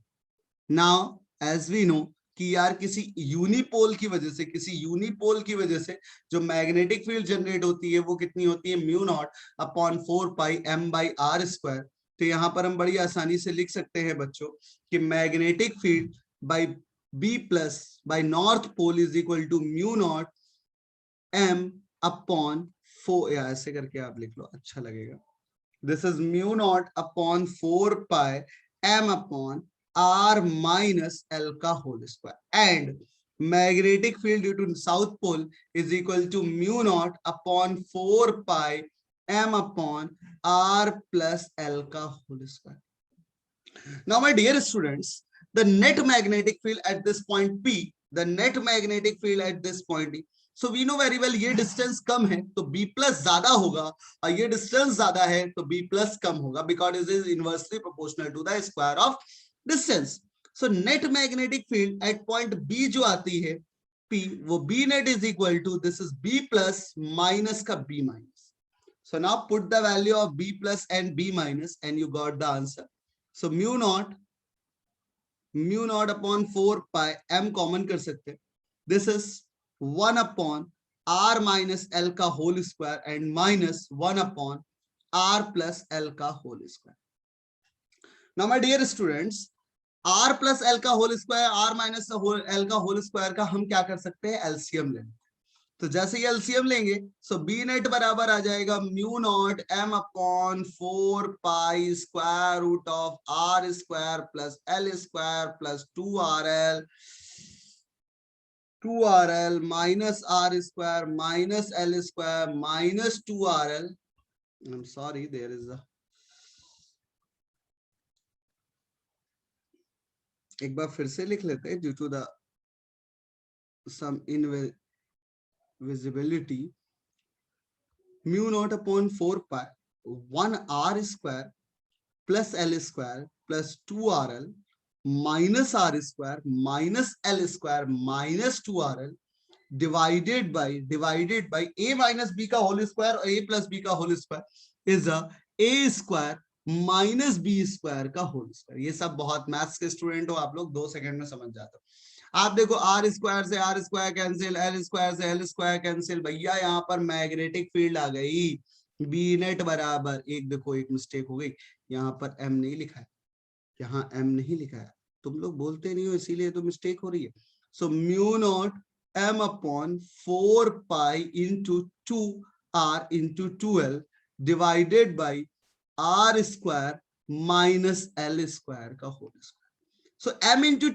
Now as we know कि यार किसी यूनिपोल की वजह से जो मैग्नेटिक फील्ड जनरेट होती है वो कितनी होती है, mu not upon 4 pi m by R square. तो यहाँ पर हम बड़ी आसानी से लिख सकते हैं बच्चों कि magnetic field by B plus by north pole is equal to mu not m upon 4, या ऐसे करके आप लिख लो अच्छा लगेगा, this is mu not upon 4 pi m upon R minus L का whole square, and magnetic field due to south pole is equal to mu naught upon 4 pi m upon R plus L का whole square. Now my dear students, the net magnetic field at this point P the net magnetic field at this point D. So we know very well ये डिस्टेंस कम है तो बी प्लस ज्यादा होगा, और ये डिस्टेंस ज्यादा है तो बी प्लस कम होगा, because it is inversely proportional to the square of distance. So net magnetic field at point B जो आती है P, वो B net is equal to, this is B plus minus का B minus. So now put the value of B plus and B minus and you got the answer. So mu naught upon 4 pi m common कर सकते हैं. This is 1 upon R minus L का whole square and minus 1 upon R plus L का whole square. Now my dear students, R plus L का whole square, R minus L का होल स्क्वायर का हम क्या कर सकते हैं, एलसीएम लेंगे। तो जैसे ही एलसीएम लेंगे सो बी नेट बराबर आ जाएगा mu not M upon 4 pi square root of R square plus L square plus 2RL minus R square minus L square minus 2RL। I am sorry, there is a, एक बार फिर से लिख लेते हैं, due to the some invisibility, mu not upon 4 pi 1R square plus L square plus 2RL minus R square minus L square minus 2RL divided by a minus B का होल स्क्वायर और a प्लस बी का whole square is a square minus B square का होल स्क्वायर। ये सब बहुत मैथ्स के स्टूडेंट हो आप लोग, 2 सेकंड में समझ जाते हो। आप देखो आर स्क्वायर से R square cancel, L square से एल स्क्वायर कैंसिल, भैया यहाँ पर मैग्नेटिक फील्ड आ गई बी नेट बराबर, एक देखो एक मिस्टेक हो गई, यहाँ पर एम नहीं लिखा है, यहाँ एम नहीं लिखा है, तुम लोग बोलते नहीं हो इसीलिए तो मिस्टेक हो रही है। So mu not M upon 4 pi into 2R into 2L divided by R square minus L square का whole square. So m into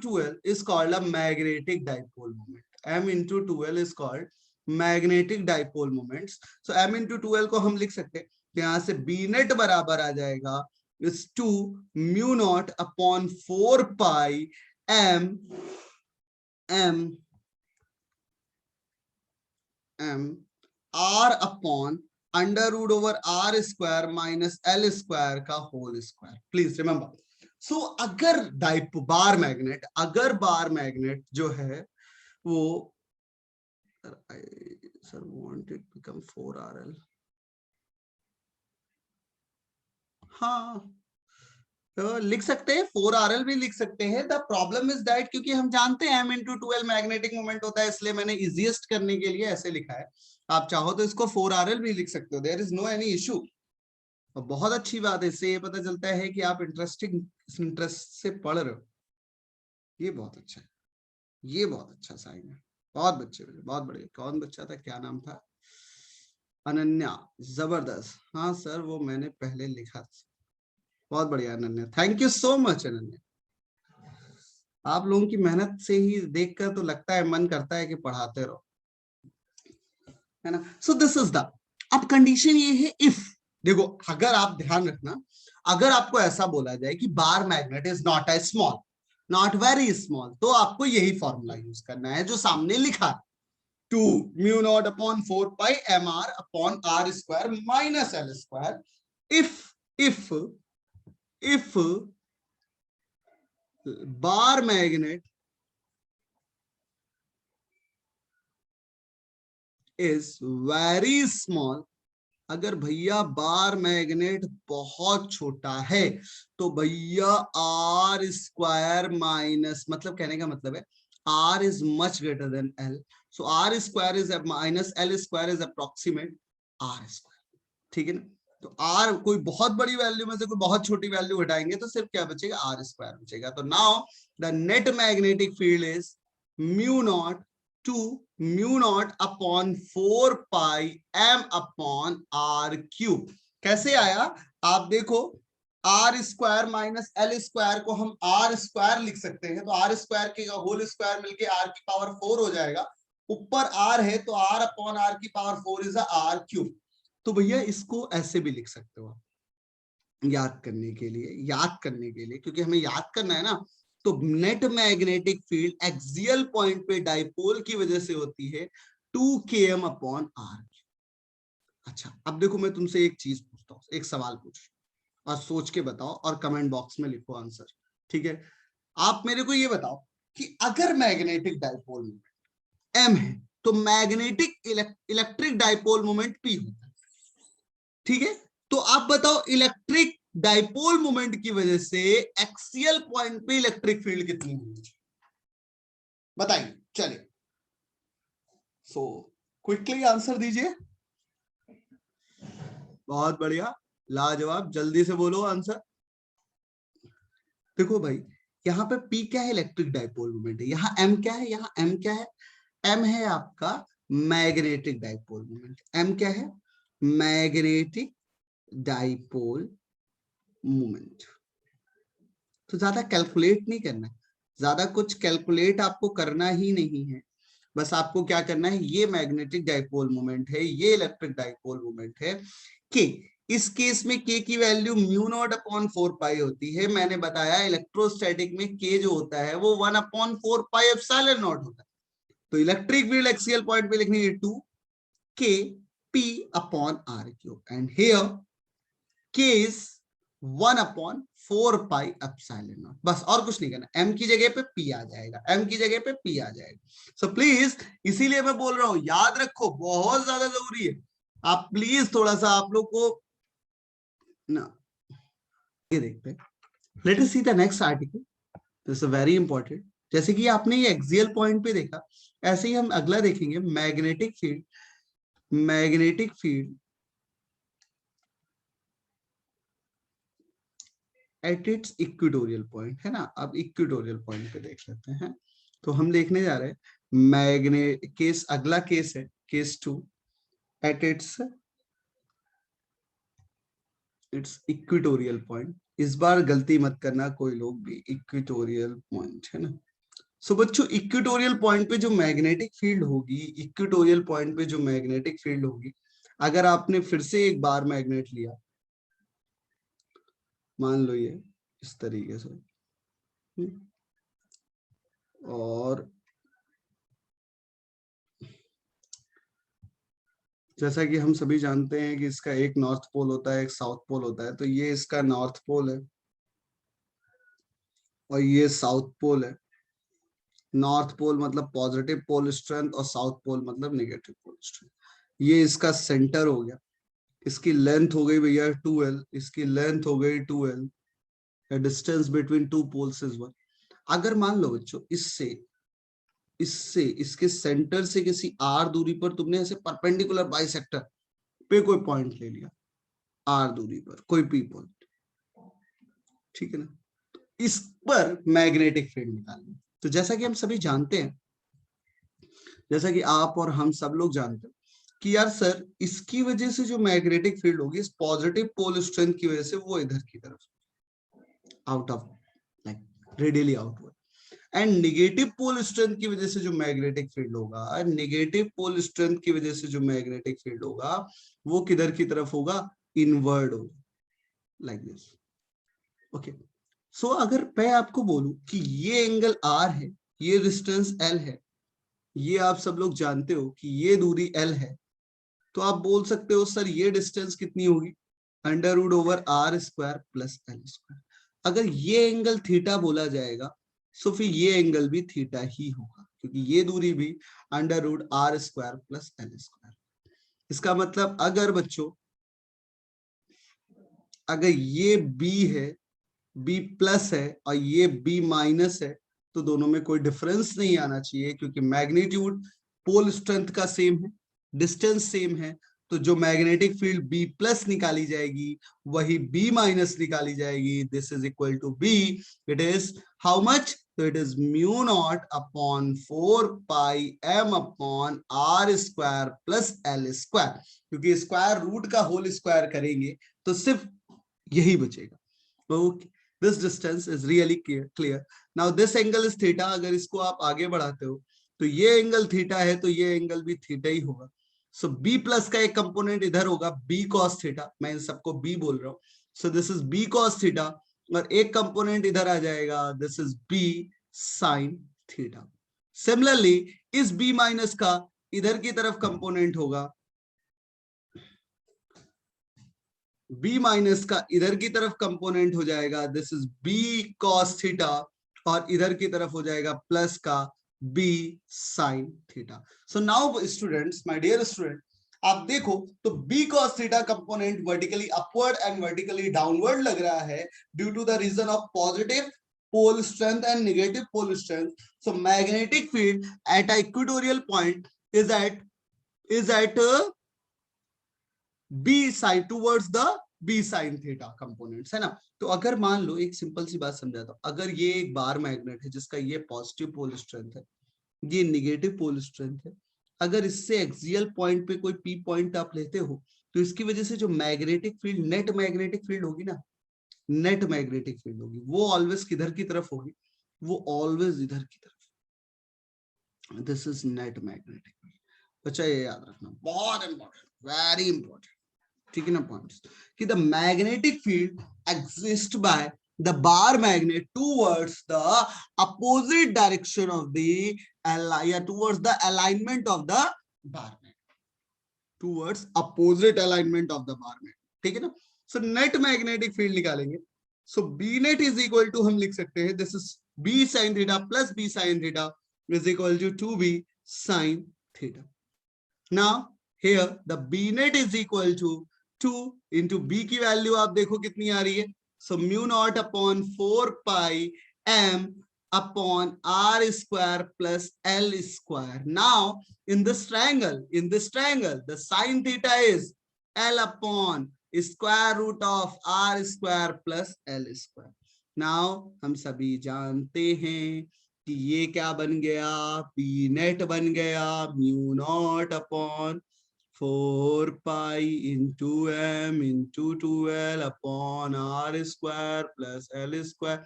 2L is called a magnetic dipole moment. M into 2L is called magnetic dipole moments. So m into 2L को हम लिख सकते हैं, यहाँ से B net बराबर आ जाएगा is 2 mu naught upon 4 pi m R upon under root over R square minus L square का whole square. Please remember, so अगर बार मैग्नेट जो है वो sir want it become 4RL, हाँ तो लिख सकते हैं 4RL भी लिख सकते हैं। द प्रॉब्लम इज दैट क्योंकि हम जानते हैं m into 2L magnetic moment होता है, इसलिए मैंने इजीएस्ट करने के लिए ऐसे लिखा है। आप चाहो तो इसको 4RL भी लिख सकते हो, there is no any issue. और बहुत अच्छी बात है, इससे ये पता चलता है कि आप इंटरेस्ट से पढ़ रहे हो, ये बहुत अच्छा है, ये बहुत अच्छा साइन है। बहुत बच्चे, बहुत बढ़िया। कौन बच्चा था, क्या नाम था, अनन्या, जबरदस्त। हाँ सर वो मैंने पहले लिखा था, बहुत बढ़िया Ananya, thank you so much Ananya. आप लोगों की मेहनत से ही देखकर तो लगता है, मन करता है कि पढ़ाते रहो, है ना। सो दिस इज द, अब कंडीशन ये है इफ, देखो अगर आप ध्यान रखना, अगर आपको ऐसा बोला जाए कि बार magnet is not a small, not very small, तो आपको यही फॉर्मूला यूज करना है जो सामने लिखा है, 2 mu not upon 4 pi M R upon R square minus L square if bar magnet is very small, अगर भैया बार मैग्नेट बहुत छोटा है तो भैया आर स्क्वायर माइनस, मतलब कहने का मतलब है R is much greater than L, so R square is minus L square is approximate R square, ठीक है ना। तो आर कोई बहुत बड़ी वैल्यू में से कोई बहुत छोटी वैल्यू घटाएंगे तो सिर्फ क्या बचेगा, आर स्क्वायर बचेगा। तो now the net magnetic field is mu naught 2 mu not upon 4 pi m upon R cube. कैसे आया आप देखो, R square minus L square को हम आर स्क्वायर लिख सकते हैं, तो आर स्क्वायर के होल स्क्वायर मिलके आर की पावर 4 हो जाएगा, ऊपर आर है तो आर अपॉन आर की पावर 4 इज आर क्यूब। तो भैया इसको ऐसे भी लिख सकते हो याद करने के लिए, क्योंकि हमें याद करना है ना, तो net magnetic field axial point पे डाइपोल की वजह से होती है 2km/r। अच्छा, अब देखो मैं तुमसे एक चीज पूछता हूँ, एक सवाल पूछ और सोच के बताओ और कमेंट बॉक्स में लिखो आंसर। ठीक है, आप मेरे को ये बताओ कि अगर मैग्नेटिक डाइपोल मोमेंट m है तो magnetic electric dipole moment p होता है। ठीक है, तो आप बताओ इलेक्ट्रिक डाइपोल मोमेंट की वजह से एक्सियल पॉइंट पे इलेक्ट्रिक फील्ड कितनी होनी चाहिए, बताइए। चलिए, सो क्विकली आंसर दीजिए। बहुत बढ़िया, लाजवाब, जल्दी से बोलो आंसर। देखो भाई, यहाँ पे P क्या है, इलेक्ट्रिक डाइपोल मोमेंट है। यहाँ M क्या है, यहाँ M क्या है, M है आपका मैग्नेटिक डाइपोल मोमेंट। M क्या है, मैग्नेटिक डाइपोल मोमेंट। तो ज्यादा कैलकुलेट नहीं करना है, ज्यादा कुछ कैलकुलेट आपको करना ही नहीं है। बस आपको क्या करना है, ये मैग्नेटिक डाइपोल मोमेंट है, ये इलेक्ट्रिक डाइपोल मोमेंट है। के इस केस में के की वैल्यू μ0/4 होती है। मैंने बताया इलेक्ट्रोस्टैटिक में के जो होता है वो 1/4πε0 होता है। तो इलेक्ट्रिक फील्ड एक्सियल पॉइंट पे लिखनी है 2kp/r³ and here k is 1/4πε0। बस और कुछ नहीं करना, m की जगह पे p आ जाएगा, m की जगह पे p आ जाएगा। सो प्लीज, इसीलिए मैं बोल रहा हूं, याद रखो, बहुत ज्यादा जरूरी है। आप प्लीज थोड़ा सा आप लोग को ना ये देखते हैं। Late us see the next article, this is very important. जैसे कि आपने ये एक्सियल पॉइंट पे देखा, ऐसे ही हम अगला देखेंगे, magnetic field. Magnetic field at its equatorial point है ना। अब इक्वेटोरियल पॉइंट पे देख लेते हैं। तो हम देखने जा रहे हैं केस, अगला केस है case 2 at its equatorial point. इस बार गलती मत करना कोई लोग भी, इक्वेटोरियल पॉइंट है ना। सो बच्चों, इक्वेटोरियल पॉइंट पे जो मैग्नेटिक फील्ड होगी, इक्वेटोरियल पॉइंट पे जो मैग्नेटिक फील्ड होगी, अगर आपने फिर से एक बार मैग्नेट लिया, मान लो ये इस तरीके से, और जैसा कि हम सभी जानते हैं कि इसका एक नॉर्थ पोल होता है, एक साउथ पोल होता है। तो ये इसका नॉर्थ पोल है और ये साउथ पोल है। नॉर्थ पोल मतलब पॉजिटिव पोल स्ट्रेंथ और साउथ पोल मतलब नेगेटिव पोल स्ट्रेंथ। ये इसका सेंटर हो गया। इसकी लेंथ हो गई भैया 2l, इसकी लेंथ हो गई 2l। Distance between two poles is 1। अगर मान लो बच्चों, इससे इससे इसके सेंटर से किसी r दूरी पर तुमने ऐसे परपेंडिकुलर बाइसेक्टर पे कोई पॉइंट ले लिया, r दूरी पर कोई p पॉइंट, ठीक है ना, इस पर मैग्नेटिक फील्ड निकालनी। तो जैसा कि हम सभी जानते हैं, जैसा कि आप और हम सब लोग जानते हैं कि यार सर, इसकी वजह से जो मैग्नेटिक फील्ड होगी, इस पॉजिटिव पोल स्ट्रेंथ की वजह से वो इधर की तरफ, out of, like radially outward. And negative pole strength की वजह से जो मैग्नेटिक फील्ड होगा, नेगेटिव पोल स्ट्रेंथ की वजह से जो मैग्नेटिक फील्ड होगा, वो किधर की तरफ होगा, इनवर्ड होगा, लाइक दिस। ओके, सो अगर मैं आपको बोलूं कि ये एंगल R है, ये डिस्टेंस L है, ये आप सब लोग जानते हो कि ये दूरी L है, तो आप बोल सकते हो सर ये डिस्टेंस कितनी होगी, √r² प्लस L²। अगर ये एंगल थीटा बोला जाएगा, तो फिर ये एंगल भी थीटा ही होगा, क्योंकि ये दूरी भी √r² प्लस L²। इसका मतलब अगर बच्चों, अगर ये B है, B प्लस है और ये B माइनस है, तो दोनों में कोई डिफरेंस नहीं आना चाहिए, क्योंकि मैग्नीट्यूड पोल स्ट्रेंथ का सेम है, डिस्टेंस सेम है। तो जो मैग्नेटिक फील्ड B प्लस निकाली जाएगी वही B माइनस निकाली जाएगी। This is equal to B। It is how much, तो it is μ0/4πm/r² plus L²। क्योंकि स्क्वायर रूट का होल स्क्वायर करेंगे तो सिर्फ यही बचेगा। Okay, this distance is really clear. Now this angle is theta. अगर इसको आप आगे बढ़ाते हो तो ये एंगल थीटा है, तो ये एंगल भी थीटा ही होगा। सो B प्लस का एक कंपोनेंट इधर होगा, B cos थीटा। मैं इन सबको B बोल रहा हूँ। So this is B cos theta और एक कंपोनेंट इधर आ जाएगा, this is B sine theta. Similarly इस बी माइनस का इधर की तरफ कंपोनेंट होगा, बी माइनस का इधर की तरफ कंपोनेंट हो जाएगा, this is B cos theta, और इधर की तरफ हो जाएगा प्लस का B sine theta. So now students, my dear student, आप देखो तो B cos theta component vertically upward and vertically downward लग रहा है due to the reason of positive pole strength and negative pole strength. So magnetic field at a equatorial point is at b side towards the b sin theta components, है ना। तो अगर मान लो, एक सिंपल सी बात समझाता हूं, अगर ये एक बार मैग्नेट है जिसका ये पॉजिटिव पोल स्ट्रेंथ है, ये निगेटिव पोल स्ट्रेंथ है, अगर इससे एक्सियल पॉइंट पे कोई पी पॉइंट आप लेते हो तो इसकी वजह से जो magnetic field, net magnetic field होगी ना, नेट मैग्नेटिक फील्ड होगी, वो ऑलवेज किधर की तरफ होगी, वो ऑलवेज इधर की तरफ। This is net magnetic field. बच्चा ये याद रखना, बहुत इंपॉर्टेंट, वेरी इंपॉर्टेंट, ठीक है ना पॉइंट्स, कि the magnetic field exist by the bar magnet towards the opposite direction of the towards the alignment of the bar magnet, towards opposite alignment of the bar magnet, ठीक है ना। सो नेट मैग्नेटिक फील्ड निकालेंगे, so B net is equal to, हम लिख सकते हैं this is B sine theta plus B sine theta is equal to 2b sine theta. Now here the B net is equal to 2 into B की वैल्यू आप देखो कितनी आ रही है, so mu not upon 4 pi m upon r square plus l square. Now in this triangle, the sin theta is l upon square root of r square plus l square. Now हम सभी जानते हैं कि ये क्या बन गया, पी नेट बन गया mu naught upon 4 pi into m into 2l upon r square plus l square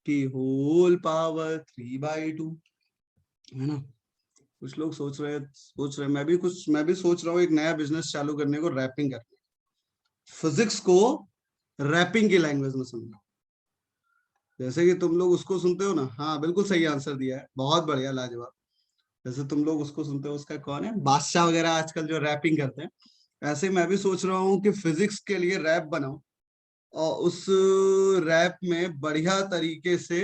की होल पावर 3/2, है ना। कुछ लोग सोच रहे, मैं भी सोच रहा हूँ एक नया बिजनेस चालू करने को, रैपिंग करने, फिजिक्स को रैपिंग की लैंग्वेज में समझो, जैसे कि तुम लोग उसको सुनते हो ना, हाँ बिल्कुल सही आंसर दिया है, बहुत बढ़िया, लाजवाब। जैसे तुम लोग उसको सुनते हो, उसका कौन है, बादशाह वगैरह आजकल जो रैपिंग करते हैं, ऐसे मैं भी सोच रहा हूँ कि फिजिक्स के लिए रैप बनाऊं और उस रैप में बढ़िया तरीके से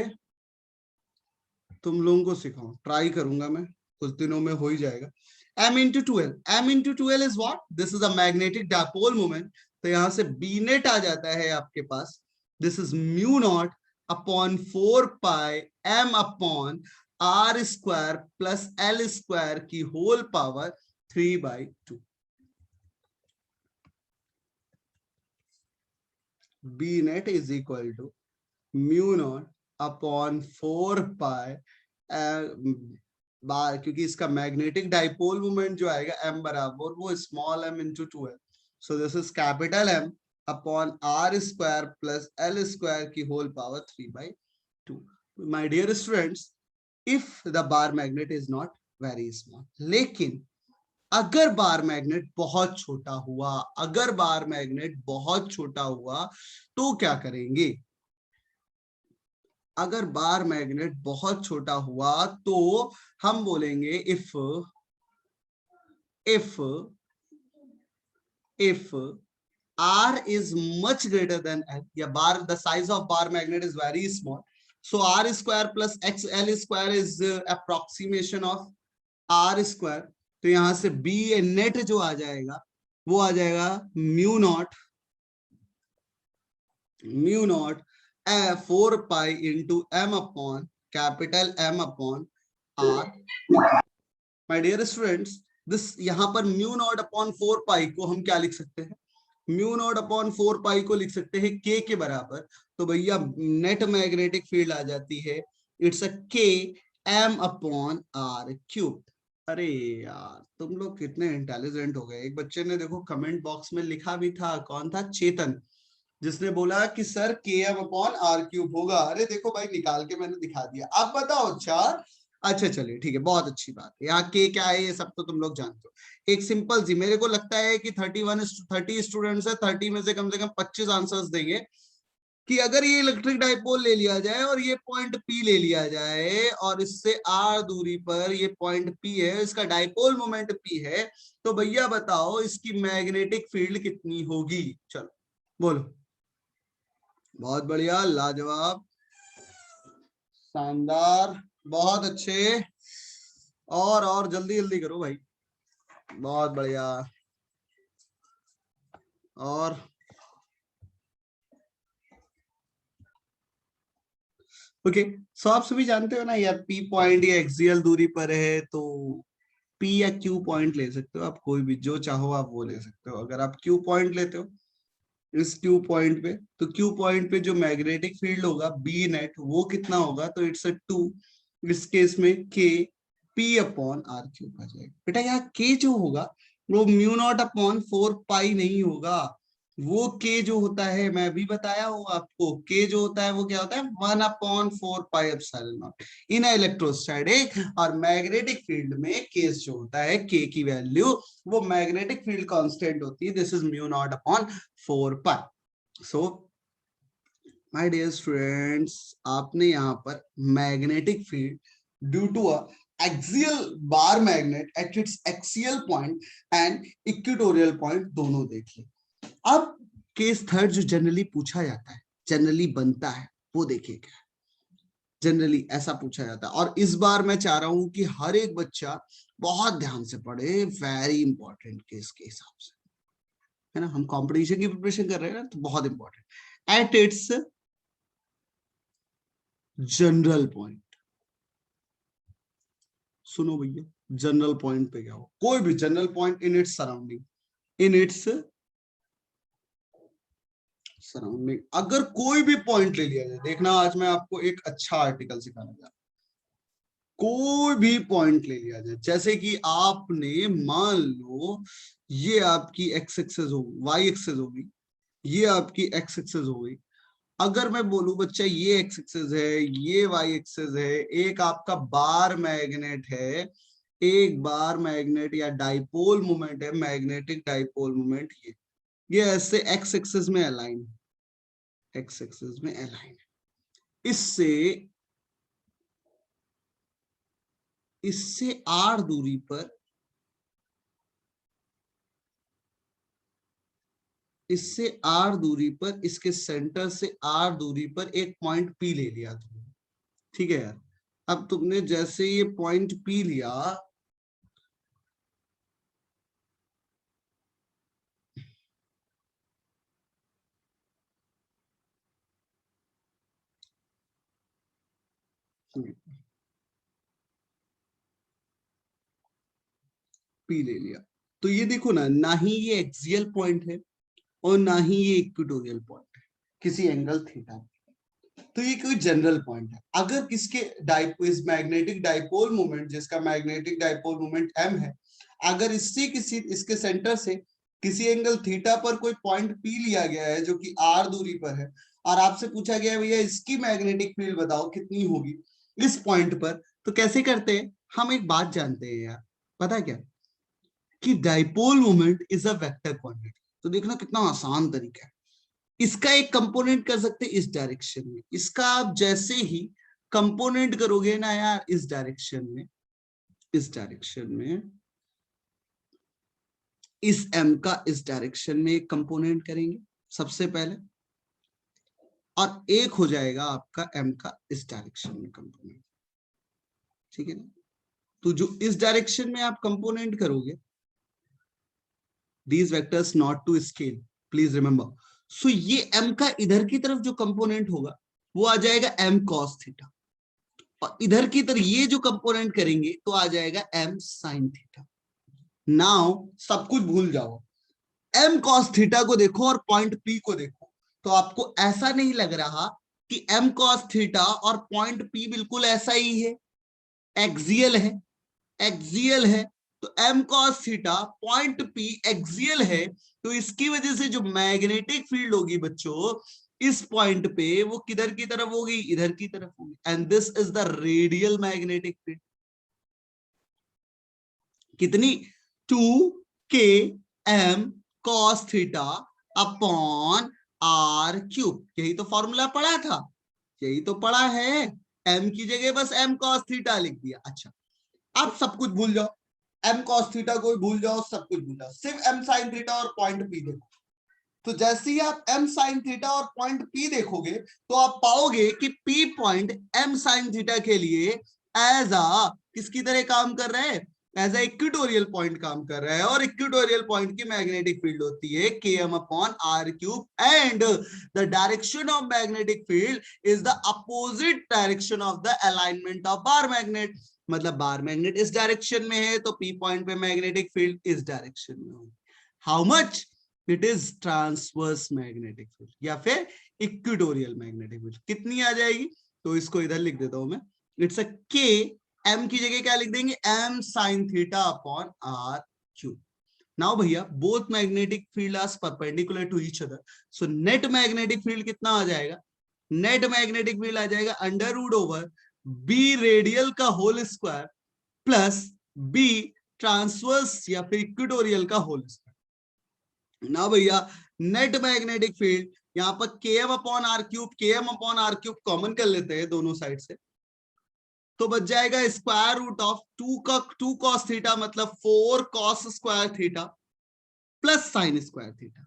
तुम लोगों को सिखाऊं, ट्राई करूंगा मैं, कुछ दिनों में हो ही जाएगा। m into 2l, m into 2l is what? This is a magnetic dipole moment, तो यहां से b नेट आ जाता है आपके पास, this is mu naught upon 4 pi m upon r square plus l square की whole power 3/2। b net is equal to mu naught upon 4 pi बार, क्योंकि इसका मैग्नेटिक डाइपोल मोमेंट जो आएगा m बराबर वो small m into 2l, so this is capital M upon r square plus l square की whole power 3/2। My dear students, if the bar magnet is not very small, लेकिन अगर बार मैग्नेट बहुत छोटा हुआ, अगर बार मैग्नेट बहुत छोटा हुआ तो क्या करेंगे, अगर बार मैग्नेट बहुत छोटा हुआ तो हम बोलेंगे if r is much greater than l, या बार, the size of bar magnet is very small, so r square plus xl square is approximation of r square, तो यहां से b नेट जो आ जाएगा वो आ जाएगा mu not 4 pi into m upon capital M upon r। My dear students, this यहाँ पर म्यू नॉट अपॉन 4 पाई को हम क्या लिख सकते हैं, म्यू नॉट अपॉन 4 पाई को लिख सकते हैं k के बराबर, तो भैया नेट मैग्नेटिक फील्ड आ जाती है, it's a k m upon r cube. अरे यार तुम लोग कितने इंटेलिजेंट हो गए, एक बच्चे ने देखो कमेंट बॉक्स में लिखा भी था, कौन था, चेतन, जिसने बोला कि sir km upon r cube होगा। अरे देखो भाई निकाल के मैंने दिखा दिया, आप बताओ। अच्छा चलिए ठीक है, बहुत अच्छी बात है, यहाँ के क्या है ये सब तो तुम लोग जानते हो। एक सिंपल सी, मेरे को लगता है कि 30 स्टूडेंट्स है, 30 में से कम 25 आंसर्स देंगे कि अगर ये इलेक्ट्रिक डाइपोल ले लिया जाए और ये पॉइंट पी ले लिया जाए और इससे आर दूरी पर ये पॉइंट पी है, इसका डाइपोल मोमेंट पी है, तो भैया बताओ इसकी मैग्नेटिक फील्ड कितनी होगी? चलो बोलो। बहुत बढ़िया, लाजवाब, शानदार, बहुत अच्छे। और जल्दी जल्दी करो भाई, बहुत बढ़िया। और ओके, सो आप सभी जानते हो ना यार, पी पॉइंट या एक्सियल दूरी पर है तो पी या क्यू पॉइंट ले सकते हो आप, कोई भी जो चाहो आप वो ले सकते हो। अगर आप क्यू पॉइंट लेते हो इस क्यू पॉइंट पे, तो क्यू पॉइंट पे जो मैग्नेटिक फील्ड होगा बी नेट वो कितना होगा? तो इट्स अ 2, इस केस में के पी अपॉन आर क्यूब आ जाएगा। बेटा यहाँ के जो होगा वो म्यू नॉट अपॉन 4 पाई नहीं होगा, वो के जो होता है मैं अभी बताया हूँ आपको, के जो होता है वो क्या होता है? 1/4 pi epsilon not in electrostatic. और मैग्नेटिक फील्ड में केस जो होता है के की वैल्यू वो मैग्नेटिक फील्ड कांस्टेंट होती है, this is mu not upon 4 pi. So my dear students, आपने यहाँ पर magnetic field due to a axial bar magnet at its axial point and equatorial point दोनों देख ली। अब केस थर्ड जो जनरली पूछा जाता है, जनरली बनता है, वो देखिए क्या है। जनरली ऐसा पूछा जाता है और इस बार मैं चाह रहा हूं कि हर एक बच्चा बहुत ध्यान से पढ़े, वेरी इंपॉर्टेंट केस के हिसाब से, है ना। हम कंपटीशन की प्रिपरेशन कर रहे हैं ना, तो बहुत important. At its general point, सुनो भैया, जनरल पॉइंट पे क्या हो? कोई भी general point in its surrounding, in its surrounding अगर कोई भी पॉइंट ले लिया जाए, देखना आज मैं आपको एक अच्छा आर्टिकल सिखाने जा रहा हूं। कोई भी पॉइंट ले लिया जाए, जैसे कि आपने मान लो ये आपकी एक्स एक्सेस हो, वाई एक्सेस होगी, ये आपकी एक्स एक्सेस हो गई। अगर मैं बोलूं बच्चा ये एक्स एक्सेस है, ये वाई एक्सेस है, एक आपका बार मैग्नेट है, एक बार मैग्नेट या डाइपोल मोमेंट है, मैग्नेटिक डाइपोल मोमेंट, ये ऐसे एक्स एक्सेस में अलाइन है, एक्स एक्सेस में अलाइन है। इससे इससे आर दूरी पर, इससे आर दूरी पर, इसके सेंटर से आर दूरी पर एक पॉइंट पी ले लिया तुमने, ठीक है यार। अब तुमने जैसे ये पॉइंट पी लिया, पी ले लिया, तो ये देखो ना ही ये एक्सियल पॉइंट है और ना ही ये इक्वेटोरियल पॉइंट है किसी एंगल थीटा, तो ये कोई जनरल पॉइंट है। अगर किसके इस मैग्नेटिक डाइपोल मोमेंट, जिसका मैग्नेटिक डाइपोल मोमेंट m है, अगर इससे किसी इसके सेंटर से किसी एंगल थीटा पर कोई पॉइंट पी लिया गया है जो कि r दूरी पर है, और आपसे पूछा गया है भैया इसकी मैग्नेटिक फील्ड बताओ कितनी होगी इस पॉइंट पर, तो कैसे करते हैं? हम एक बात जानते हैं यार, पता है क्या, कि dipole moment is a vector quantity. तो देखना कितना आसान तरीका है। इसका एक कंपोनेंट कर सकते हैं इस डायरेक्शन में, इसका आप जैसे ही कंपोनेंट करोगे ना यार इस डायरेक्शन में, इस डायरेक्शन में, इस m का इस डायरेक्शन में एक कंपोनेंट करेंगे सबसे पहले, और एक हो जाएगा आपका m का इस डायरेक्शन में कंपोनेंट, ठीक है ना। तो जो इस डायरेक्शन में आप कंपोनेंट करोगे, these vectors not to scale, please remember, so ये m का इधर की तरफ जो कंपोनेंट होगा वो आ जाएगा m cos थीटा, और इधर की तरफ ये जो कंपोनेंट करेंगे तो आ जाएगा m sin थीटा। नाउ सब कुछ भूल जाओ, m cos थीटा को देखो और पॉइंट p को देखो, तो आपको ऐसा नहीं लग रहा कि m cos थीटा और पॉइंट p बिल्कुल ऐसा ही है, एक्सियल है, एक्सियल है। तो m cos theta point p axial है, तो इसकी वजह से जो मैग्नेटिक फील्ड होगी बच्चों इस पॉइंट पे वो किधर की तरफ होगी? इधर की तरफ होगी, and this is the radial magnetic field. कितनी? 2 k m cos theta upon R cube. यही तो फॉर्मूला पढ़ा था, यही तो पढ़ा है। m की जगह बस m cos थीटा लिख दिया। अच्छा, अब सब कुछ भूल जाओ, m cos थीटा को भूल जाओ, सब कुछ भूल जाओ, सिर्फ m sin थीटा और पॉइंट p देखो। तो जैसे ही आप m sin थीटा और पॉइंट p देखोगे तो आप पाओगे कि p point m sin theta के लिए एज अ किसकी तरह काम कर रहा है, एज अ इक्वेटोरियल पॉइंट काम कर रहा है। और इक्वेटोरियल पॉइंट की मैग्नेटिक फील्ड होती है km upon r cube, and the direction of magnetic field is the opposite direction of the alignment of bar magnet. मतलब बार मैग्नेट इस डायरेक्शन में है तो p पॉइंट पे मैग्नेटिक फील्ड इस डायरेक्शन में होगी। How much? It is transverse magnetic field या फिर इक्वेटोरियल मैग्नेटिक फील्ड। कितनी आ जाएगी? तो इसको इधर लिख देता हूं मैं, इट्स अ के, m की जगह क्या लिख देंगे, m sin theta upon r cube. Now भैया both magnetic field are perpendicular to each other, so net magnetic field कितना आ जाएगा? नेट मैग्नेटिक फील्ड आ जाएगा under root over b radial का whole square plus b transverse या फिर इक्वेटोरियल का होल स्क्वायर। ना भैया नेट मैग्नेटिक फील्ड यहाँ पर km upon R cube, km upon R cube common कर लेते हैं दोनों साइड से, तो बच जाएगा square root of 2 cos theta मतलब 4 cos square theta plus sine square theta.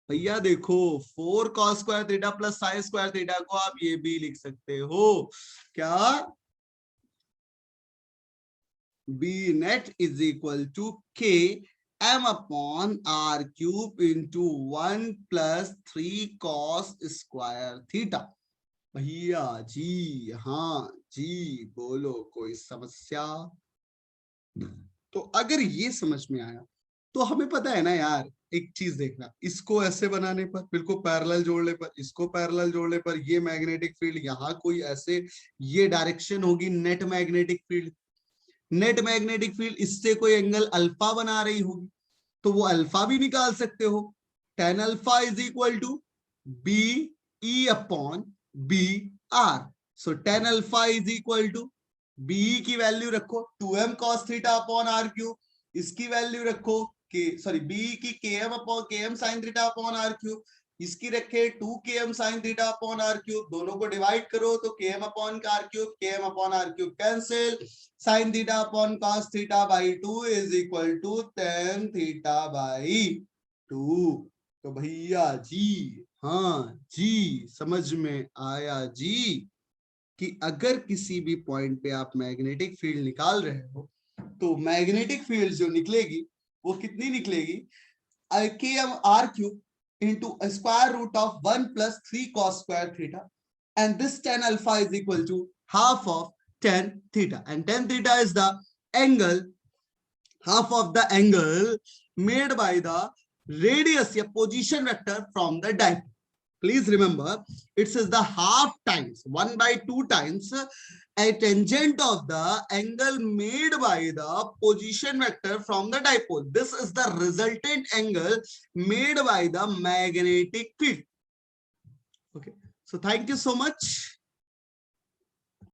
भैया देखो 4 cos square theta plus sine square theta को आप ये भी लिख सकते हो क्या, b net is equal to k m upon r cube into 1 plus 3 cos square theta. भैया जी, हाँ जी, बोलो कोई समस्या? तो अगर ये समझ में आया तो हमें पता है ना यार, एक चीज देखना, इसको ऐसे बनाने पर, बिल्कुल पैरेलल जोड़ने पर, इसको पैरेलल जोड़ने पर ये मैग्नेटिक फील्ड यहाँ कोई ऐसे, ये डायरेक्शन होगी net magnetic field. Net magnetic field इससे कोई एंगल अल्फा बना रही होगी, तो वो अल्फा भी निकाल सकते हो। tan alpha is equal to B E upon B R. So tan alpha is equal to B की वैल्यू रखो 2m cos theta upon R cube, इसकी वैल्यू रखो के सॉरी बी की km अपॉन km sin theta upon R cube, इसकी रखे 2km sin theta upon R cube, दोनों को डिवाइड करो तो km upon R cube, km upon R cube cancel, sin theta upon cos theta by 2 is equal to tan theta by 2। तो भैया जी, हाँ जी, समझ में आया जी कि अगर किसी भी पॉइंट पे आप मैग्नेटिक फील्ड निकाल रहे हो तो मैग्नेटिक फील्ड जो निकलेगी वो कितनी निकलेगी, km r cube into a square root of 1 plus 3 cos square theta, and this tan alpha is equal to half of tan theta, and tan theta is the angle, half of the angle made by the radius या position vector from the dipole. Please remember, it is the half times 1/2 times a tangent of the angle made by the position vector from the dipole. This is the resultant angle made by the magnetic field. Okay, so thank you so much.